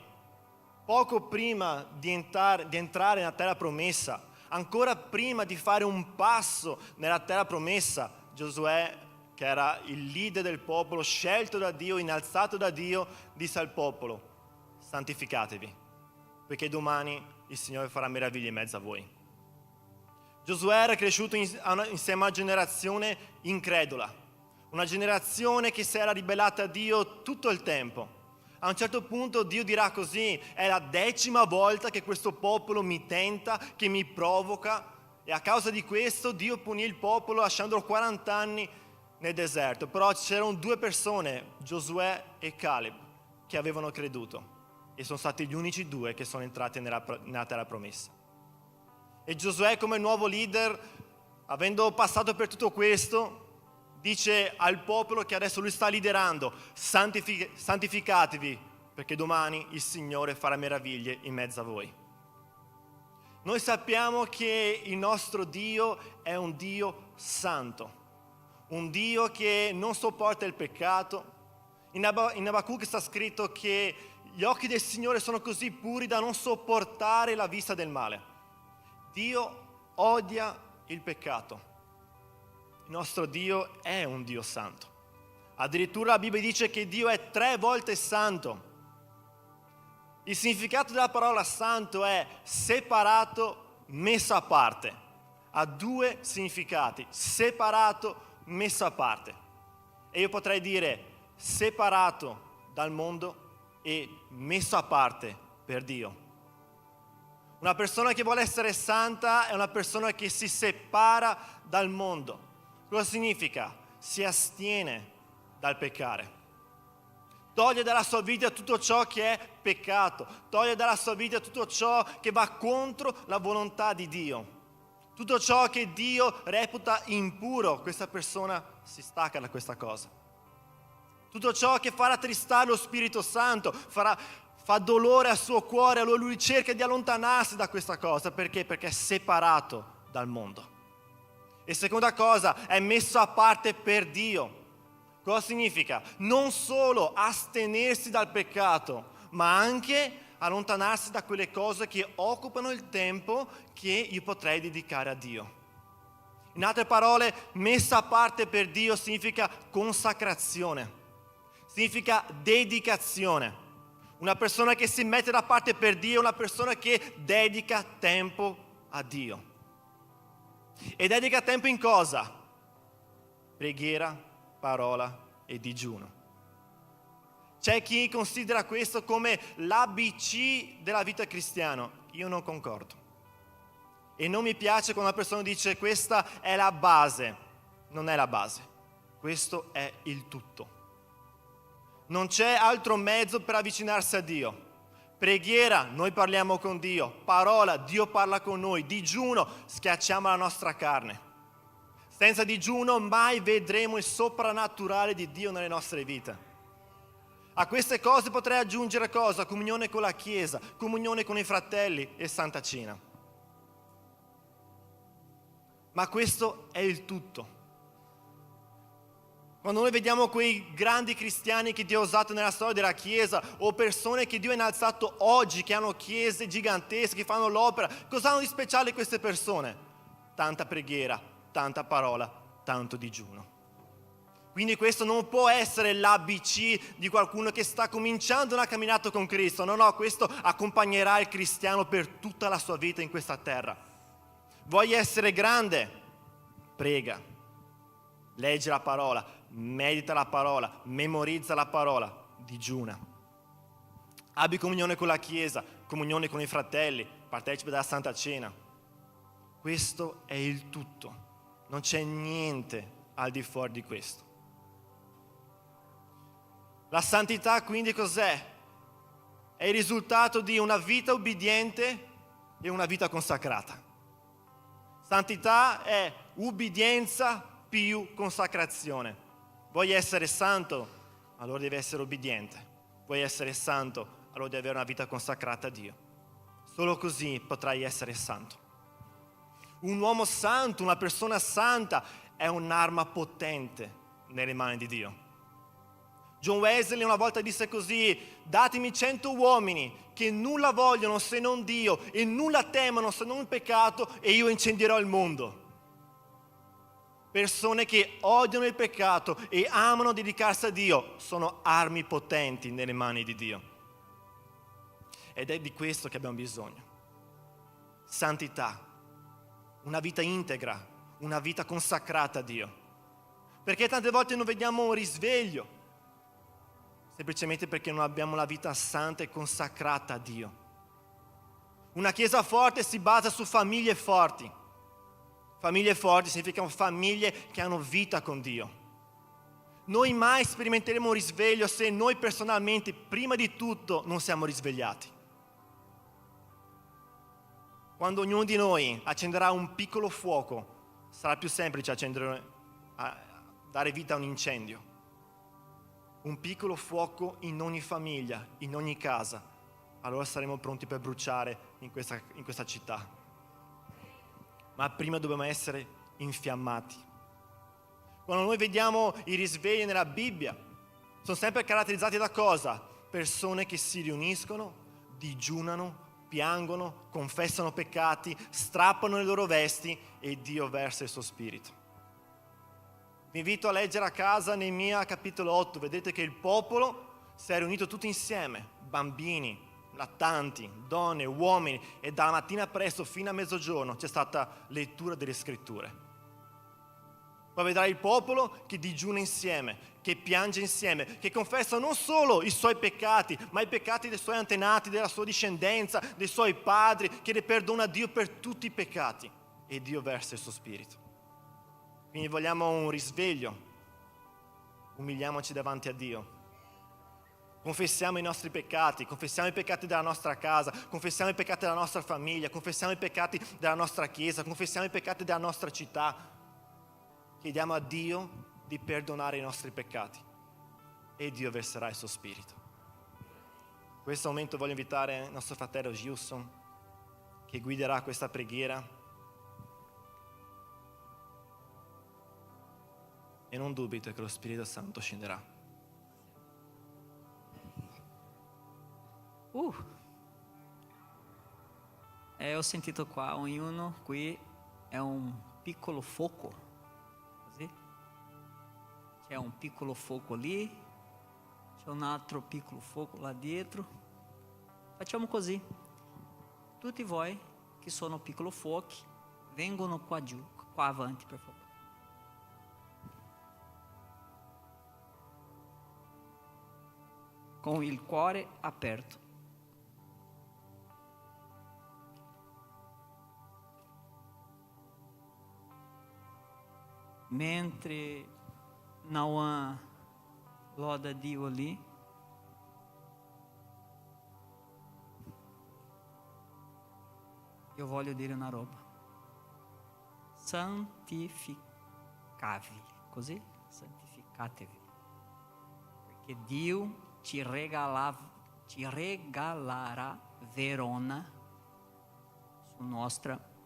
poco prima di entrare nella terra promessa, ancora prima di fare un passo nella terra promessa, Giosuè, che era il leader del popolo, scelto da Dio, innalzato da Dio, disse al popolo: santificatevi, perché domani il Signore farà meraviglie in mezzo a voi. Giosuè era cresciuto insieme a una generazione incredula, una generazione che si era ribellata a Dio tutto il tempo. A un certo punto Dio dirà così: è la 10ª volta che questo popolo mi tenta, che mi provoca, e a causa di questo Dio punì il popolo lasciandolo 40 anni nel deserto. Però c'erano 2 persone, Giosuè e Caleb, che avevano creduto, e sono stati gli unici 2 che sono entrati nella terra promessa. E Giosuè, come nuovo leader, avendo passato per tutto questo, dice al popolo che adesso lui sta liderando: santificatevi, perché domani il Signore farà meraviglie in mezzo a voi. Noi sappiamo che il nostro Dio è un Dio santo, un Dio che non sopporta il peccato. In Abacuc sta scritto che gli occhi del Signore sono così puri da non sopportare la vista del male. Dio odia il peccato. Il nostro Dio è un Dio santo. Addirittura la Bibbia dice che Dio è 3 volte santo. Il significato della parola santo è separato, messo a parte. Ha 2 significati: separato, messo a parte. E io potrei dire separato dal mondo e messo a parte per Dio. Una persona che vuole essere santa è una persona che si separa dal mondo. Cosa significa? Si astiene dal peccare. Toglie dalla sua vita tutto ciò che è peccato. Toglie dalla sua vita tutto ciò che va contro la volontà di Dio. Tutto ciò che Dio reputa impuro, questa persona si stacca da questa cosa. Tutto ciò che fa rattristare lo Spirito Santo, fa dolore al suo cuore, allora lui cerca di allontanarsi da questa cosa. Perché? Perché è separato dal mondo. E seconda cosa, è messo a parte per Dio. Cosa significa? Non solo astenersi dal peccato, ma anche allontanarsi da quelle cose che occupano il tempo che io potrei dedicare a Dio. In altre parole, messa a parte per Dio significa consacrazione, significa dedicazione. Una persona che si mette da parte per Dio è una persona che dedica tempo a Dio. E dedica tempo in cosa? Preghiera, parola e digiuno. C'è chi considera questo come l'ABC della vita cristiana. Io non concordo. E non mi piace quando una persona dice questa è la base. Non è la base. Questo è il tutto. Non c'è altro mezzo per avvicinarsi a Dio. Preghiera, noi parliamo con Dio. Parola, Dio parla con noi. Digiuno, schiacciamo la nostra carne. Senza digiuno mai vedremo il soprannaturale di Dio nelle nostre vite. A queste cose potrei aggiungere cosa? Comunione con la Chiesa, comunione con i fratelli e Santa Cena. Ma questo è il tutto. Quando noi vediamo quei grandi cristiani che Dio ha usato nella storia della Chiesa, o persone che Dio ha innalzato oggi, che hanno chiese gigantesche, che fanno l'opera, cosa hanno di speciale queste persone? Tanta preghiera, tanta parola, tanto digiuno. Quindi questo non può essere l'ABC di qualcuno che sta cominciando una camminata con Cristo. No, questo accompagnerà il cristiano per tutta la sua vita in questa terra. Vuoi essere grande? Prega, leggi la parola, medita la parola, memorizza la parola, digiuna. Abbi comunione con la Chiesa, comunione con i fratelli, partecipa della Santa Cena. Questo è il tutto, non c'è niente al di fuori di questo. La santità quindi cos'è? È il risultato di una vita obbediente e una vita consacrata. Santità è ubbidienza più consacrazione. Vuoi essere santo? Allora devi essere obbediente. Vuoi essere santo? Allora devi avere una vita consacrata a Dio. Solo così potrai essere santo. Un uomo santo, una persona santa è un'arma potente nelle mani di Dio. John Wesley una volta disse così: datemi 100 uomini che nulla vogliono se non Dio e nulla temono se non il peccato e io incendierò il mondo. Persone che odiano il peccato e amano dedicarsi a Dio sono armi potenti nelle mani di Dio. Ed è di questo che abbiamo bisogno. Santità, una vita integra, una vita consacrata a Dio. Perché tante volte non vediamo un risveglio, semplicemente perché non abbiamo la vita santa e consacrata a Dio. Una chiesa forte si basa su famiglie forti. Famiglie forti significano famiglie che hanno vita con Dio. Noi mai sperimenteremo un risveglio se noi personalmente, prima di tutto, non siamo risvegliati. Quando ognuno di noi accenderà un piccolo fuoco, sarà più semplice dare vita a un incendio. Un piccolo fuoco in ogni famiglia, in ogni casa. Allora saremo pronti per bruciare in questa città. Ma prima dobbiamo essere infiammati. Quando noi vediamo i risvegli nella Bibbia, sono sempre caratterizzati da cosa? Persone che si riuniscono, digiunano, piangono, confessano peccati, strappano le loro vesti e Dio versa il suo spirito. Vi invito a leggere a casa Neemia capitolo 8, vedete che il popolo si è riunito tutti insieme, bambini, lattanti, donne, uomini, e dalla mattina presto fino a mezzogiorno c'è stata lettura delle scritture. Poi vedrai il popolo che digiuna insieme, che piange insieme, che confessa non solo i suoi peccati, ma i peccati dei suoi antenati, della sua discendenza, dei suoi padri, che ne perdona Dio per tutti i peccati. E Dio versa il suo spirito. Quindi vogliamo un risveglio, umiliamoci davanti a Dio. Confessiamo i nostri peccati, confessiamo i peccati della nostra casa, confessiamo i peccati della nostra famiglia, confessiamo i peccati della nostra chiesa, confessiamo i peccati della nostra città. Chiediamo a Dio di perdonare i nostri peccati e Dio verserà il suo spirito. In questo momento voglio invitare il nostro fratello Gilson che guiderà questa preghiera. E non dubito che lo Spirito Santo scenderà. Ho sentito qua ognuno qui è un piccolo fuoco. C'è un piccolo fuoco lì, c'è un altro piccolo fuoco là dietro. Facciamo così. Tutti voi che sono piccoli fuochi, vengono qua giù, qua avanti, per favore. Con il cuore aperto. Mentre Nauan loda Dio ali, io voglio dire una roba: santificatevi, così? Santificatevi, perché Dio ci regalarà Verona su nostra.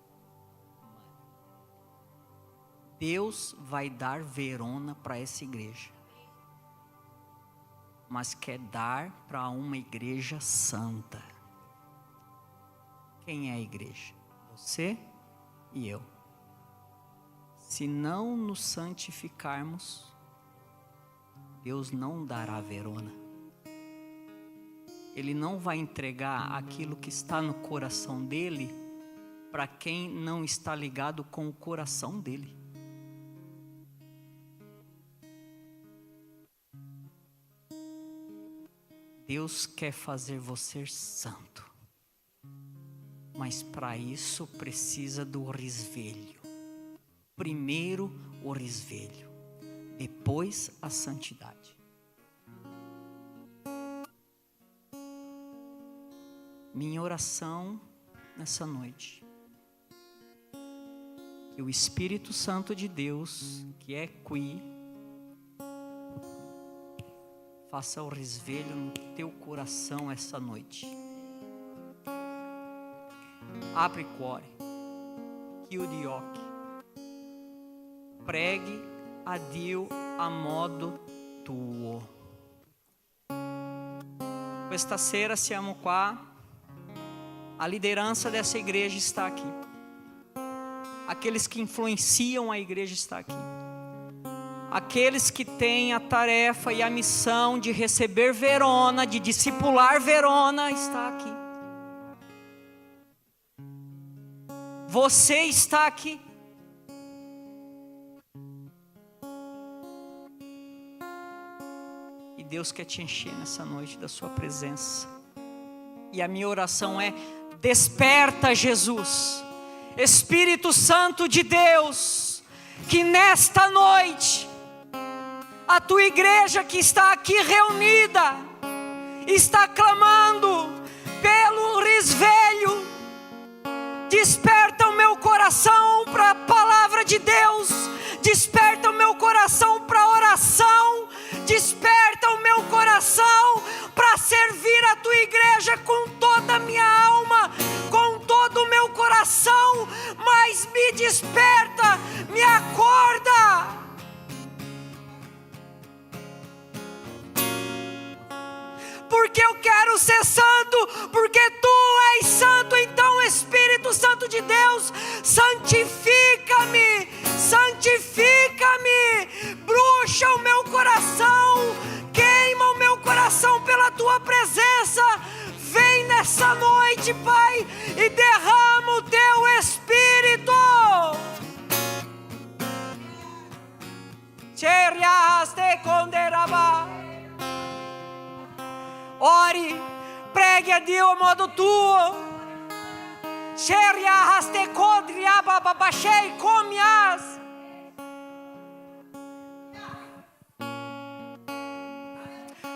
Deus vai dar Verona para essa igreja, mas quer dar para uma igreja santa. Quem é a igreja? Você e eu. Se não nos santificarmos, Deus não dará Verona. Ele não vai entregar aquilo que está no coração dele para quem não está ligado com o coração dele. Deus quer fazer você santo, mas para isso precisa do risveglio. Primeiro o risveglio, depois a santidade. Minha oração nessa noite, que o Espírito Santo de Deus, que é qui, faça o risveglio no teu coração essa noite. Apre cuore, chiudi occhi, pregue a Dio a modo tuo. Questa sera siamo qua, a liderança dessa igreja está aqui. Aqueles que influenciam a igreja está aqui. Aqueles que têm a tarefa e a missão de receber Verona, de discipular Verona, está aqui. Você está aqui. E Deus quer te encher nessa noite da sua presença. E a minha oração é: desperta, Jesus, Espírito Santo de Deus, que nesta noite a tua igreja que está aqui reunida está clamando pelo resvelho. Desperta o meu coração para a palavra de Deus, desperta o meu coração para a oração, desperta o meu coração para servir a tua igreja com toda a minha alma, com todo o meu coração. Mas me desperta, me acorda. Porque eu quero ser santo, porque tu és santo. Então, Espírito Santo de Deus, santifica-me, santifica-me, bruxa o meu coração, queima o meu coração pela tua presença. Vem nessa noite, Pai, e derrama o teu Espírito. Ore, pregue a Dio a modo tuo.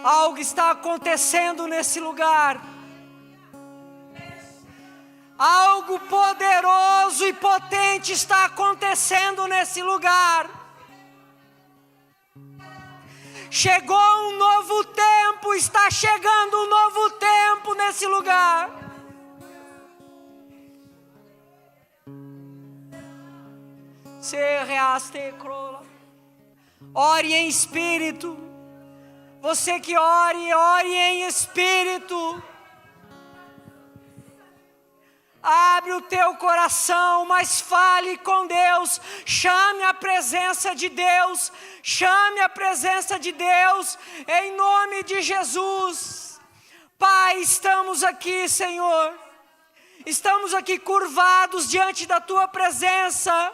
Algo está acontecendo nesse lugar. Algo poderoso e potente está acontecendo nesse lugar. Chegou um novo tempo, está chegando um novo tempo nesse lugar. Ore em espírito. Você que ore, ore em espírito. Abre o teu coração, mas fale com Deus. Chame a presença de Deus. Chame a presença de Deus em nome de Jesus. Pai, estamos aqui, Senhor. Estamos aqui curvados diante da tua presença.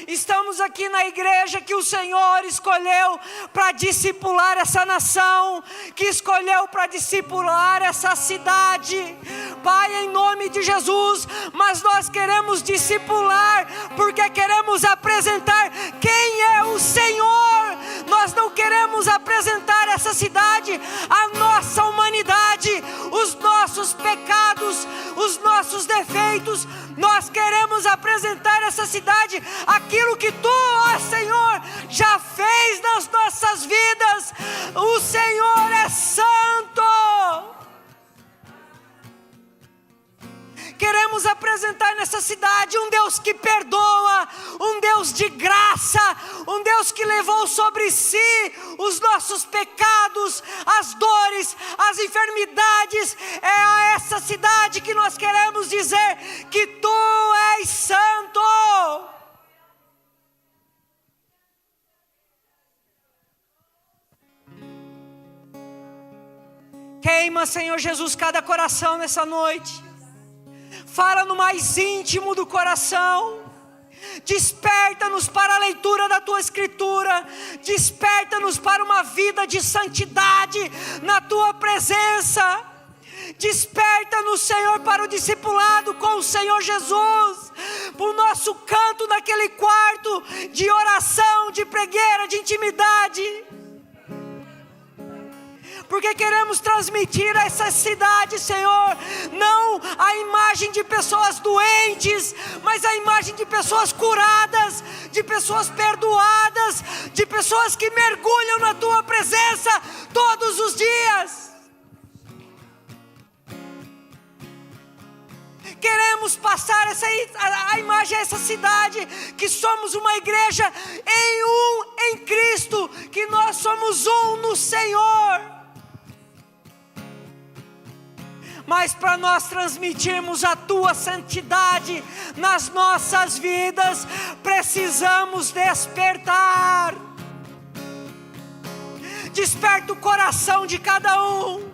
Estamos aqui na igreja que o Senhor escolheu para discipular essa nação, que escolheu para discipular essa cidade. Pai, em nome de Jesus, mas nós queremos discipular porque queremos apresentar quem é o Senhor. Nós não queremos apresentar essa cidade, a nossa humanidade, os nossos pecados, os nossos defeitos. Nós queremos apresentar essa cidade aquilo que tu, ó Senhor, já fez nas nossas vidas. O Senhor é santo. Queremos apresentar nessa cidade um Deus que perdoa, um Deus de graça, um Deus que levou sobre si os nossos pecados, as dores, as enfermidades. É a essa cidade que nós queremos dizer que tu és santo. Queima, Senhor Jesus, cada coração nessa noite. Fala no mais íntimo do coração. Desperta-nos para a leitura da tua escritura. Desperta-nos para uma vida de santidade na tua presença. Desperta-nos, Senhor, para o discipulado com o Senhor Jesus, para o nosso canto naquele quarto de oração, de pregueira, de intimidade. Porque queremos transmitir a essa cidade, Senhor, não a imagem de pessoas doentes, mas a imagem de pessoas curadas, de pessoas perdoadas, de pessoas que mergulham na tua presença todos os dias. Queremos passar a imagem a essa cidade, que somos uma igreja em Cristo, que nós somos um no Senhor. Mas para nós transmitirmos a tua santidade nas nossas vidas, precisamos despertar. Desperta o coração de cada um.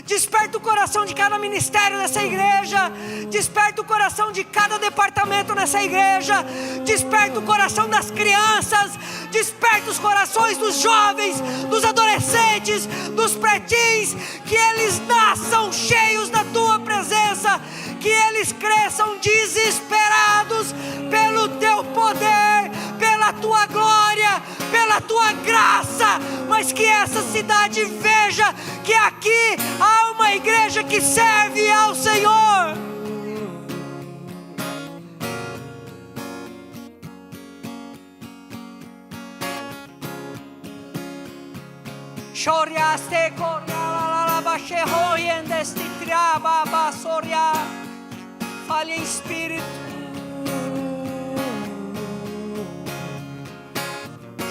Desperta o coração de cada ministério nessa igreja. Desperta o coração de cada departamento nessa igreja. Desperta o coração das crianças. Desperta os corações dos jovens, dos adolescentes, dos pretins. Que eles nasçam cheios da tua presença. Que eles cresçam desesperados pelo teu poder, pela tua glória, pela tua graça. Mas que essa cidade veja que aqui há uma igreja que serve ao Senhor. Choriaste corriala baixe roiendeste triaba basoria. Fale em espírito.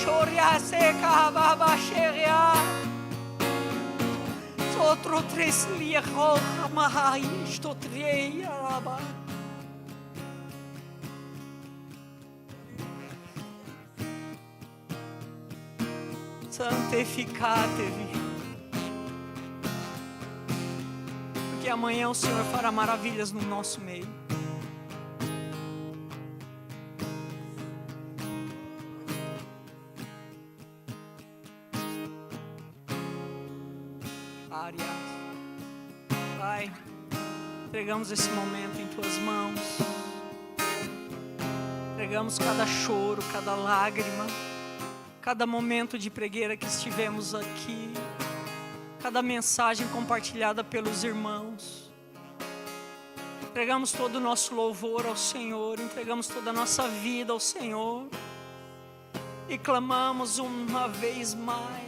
Choriaste cava cheria. Outro tres liero amai sto treia laba. Santificatevi, porque amanhã o Senhor fará maravilhas no nosso meio. Pai, entregamos esse momento em tuas mãos. Entregamos cada choro, cada lágrima, cada momento de pregueira que estivemos aqui, cada mensagem compartilhada pelos irmãos. Entregamos todo o nosso louvor ao Senhor, entregamos toda a nossa vida ao Senhor e clamamos uma vez mais: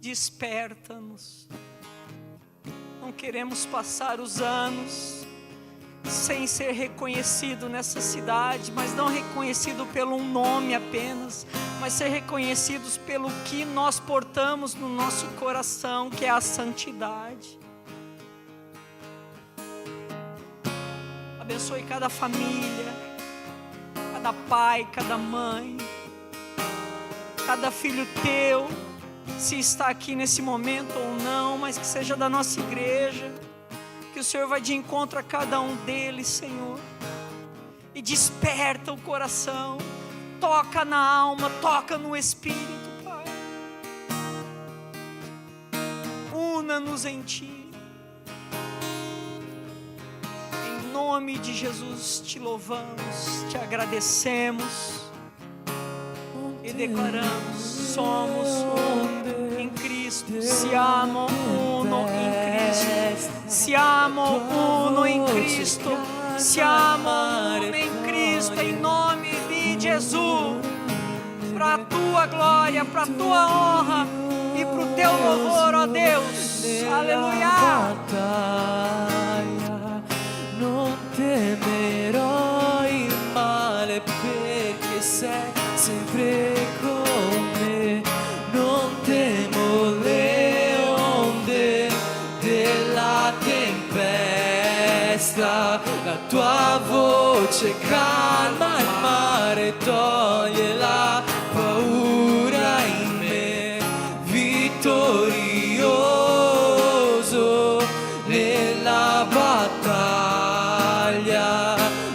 desperta-nos. Não queremos passar os anos sem ser reconhecido nessa cidade, mas não reconhecido pelo um nome apenas, mas ser reconhecidos pelo que nós portamos no nosso coração, que é a santidade. Abençoe cada família, cada pai, cada mãe, cada filho teu, se está aqui nesse momento ou não, mas que seja da nossa igreja, que o Senhor vai de encontro a cada um deles, Senhor, e desperta o coração, toca na alma, toca no espírito, Pai. Una-nos em Ti. Em nome de Jesus te louvamos, te agradecemos e declaramos: somos em Cristo, siamo uno in Cristo, siamo uno in Cristo, siamo uno in Cristo, em nome de Jesus, para a Tua glória, para a Tua honra e para o Teu louvor, ó Deus, aleluia. Non temerò il male perché sei sempre con me, non temo le onde della tempesta, la tua voce calma il mare, toglie la paura in me, vittorioso nella battaglia,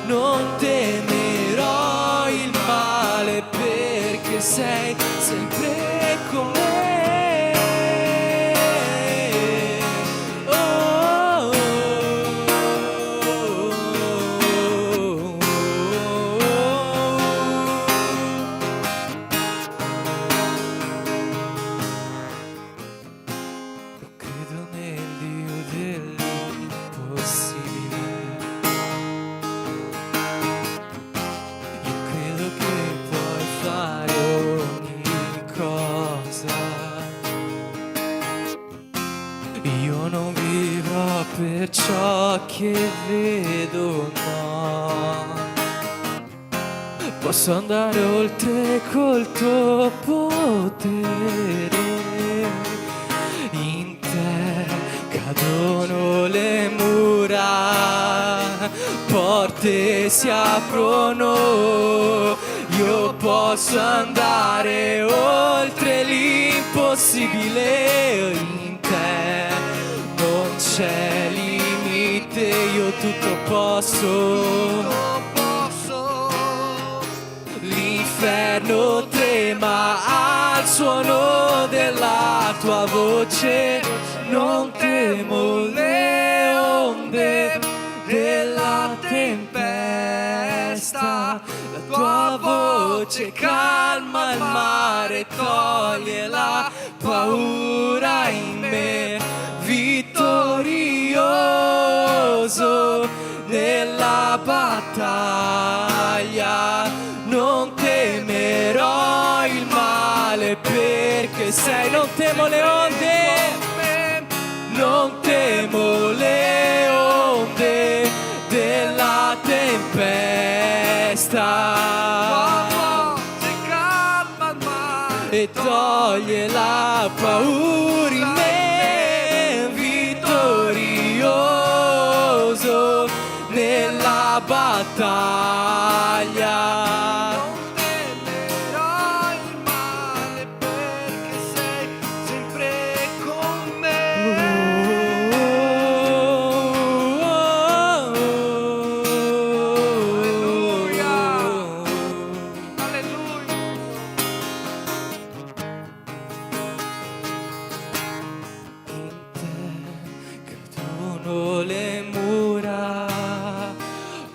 non temerò il male perché sei sempre con me. Per ciò che vedo, no, posso andare oltre col tuo potere, in te cadono le mura, porte si aprono, io posso andare oltre l'impossibile, in te c'è limite, io tutto posso. L'inferno trema al suono della tua voce, non temo le onde della tempesta. La tua voce calma il mare, toglie la paura in me, vittorioso nella battaglia. Non temerò il male perché sei, non temo le onde, non temo le onde della tempesta. E toglie la paura in me, vittorioso nella battaglia. Le mura,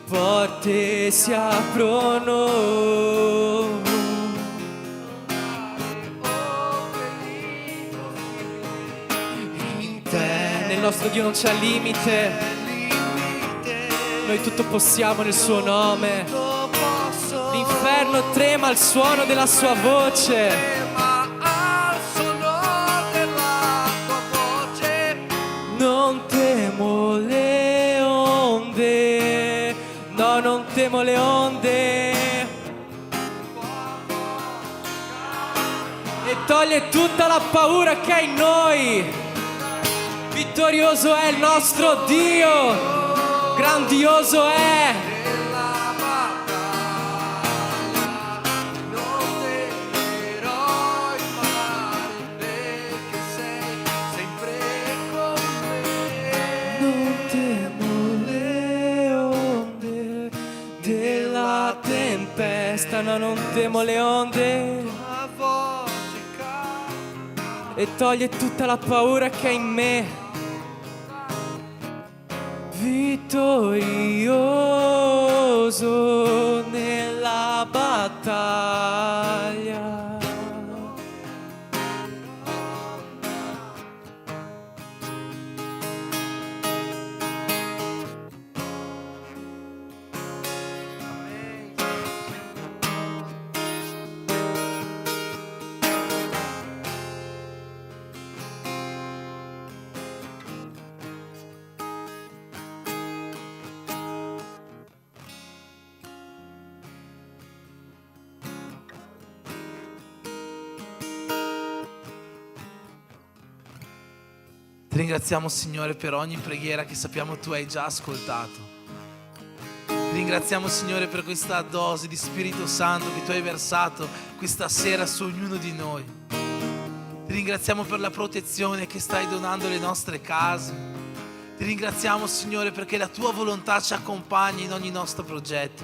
porte si aprono. In te, nel nostro Dio non c'è limite. Noi tutto possiamo nel suo nome. L'inferno trema al suono della sua voce. Non temo le onde, no, non temo le onde. E toglie tutta la paura che è in noi. Vittorioso è il nostro Dio, grandioso è. No, non temo le onde. E toglie tutta la paura che è in me. Vittorioso nella battaglia. Ti ringraziamo, Signore, per ogni preghiera che sappiamo tu hai già ascoltato. Ti ringraziamo, Signore, per questa dose di Spirito Santo che tu hai versato questa sera su ognuno di noi. Ti ringraziamo per la protezione che stai donando alle nostre case. Ti ringraziamo, Signore, perché la tua volontà ci accompagna in ogni nostro progetto.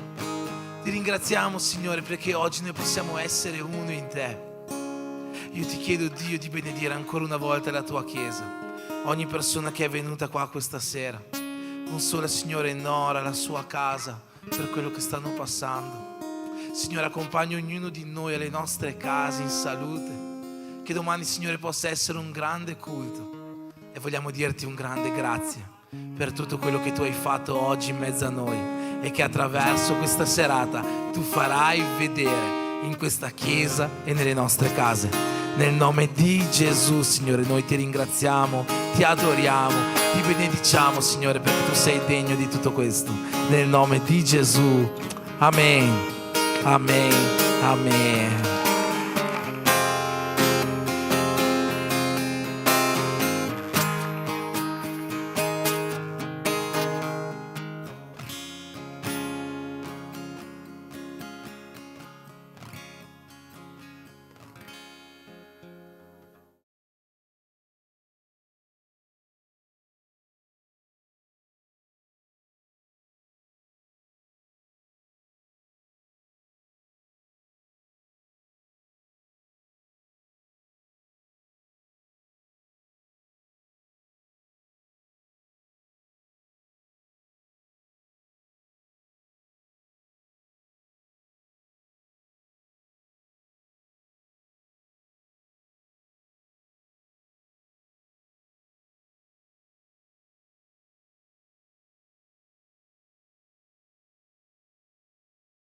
Ti ringraziamo, Signore, perché oggi noi possiamo essere uno in te. Io ti chiedo, Dio, di benedire ancora una volta la tua Chiesa. Ogni persona che è venuta qua questa sera, consola, Signore, Nora, la sua casa per quello che stanno passando. Signore, accompagna ognuno di noi alle nostre case in salute. Che domani, Signore, possa essere un grande culto. E vogliamo dirti un grande grazie per tutto quello che tu hai fatto oggi in mezzo a noi e che attraverso questa serata tu farai vedere in questa chiesa e nelle nostre case. Nel nome di Gesù, Signore, noi ti ringraziamo, ti adoriamo, ti benediciamo, Signore, perché tu sei degno di tutto questo. Nel nome di Gesù. Amen. Amen. Amen.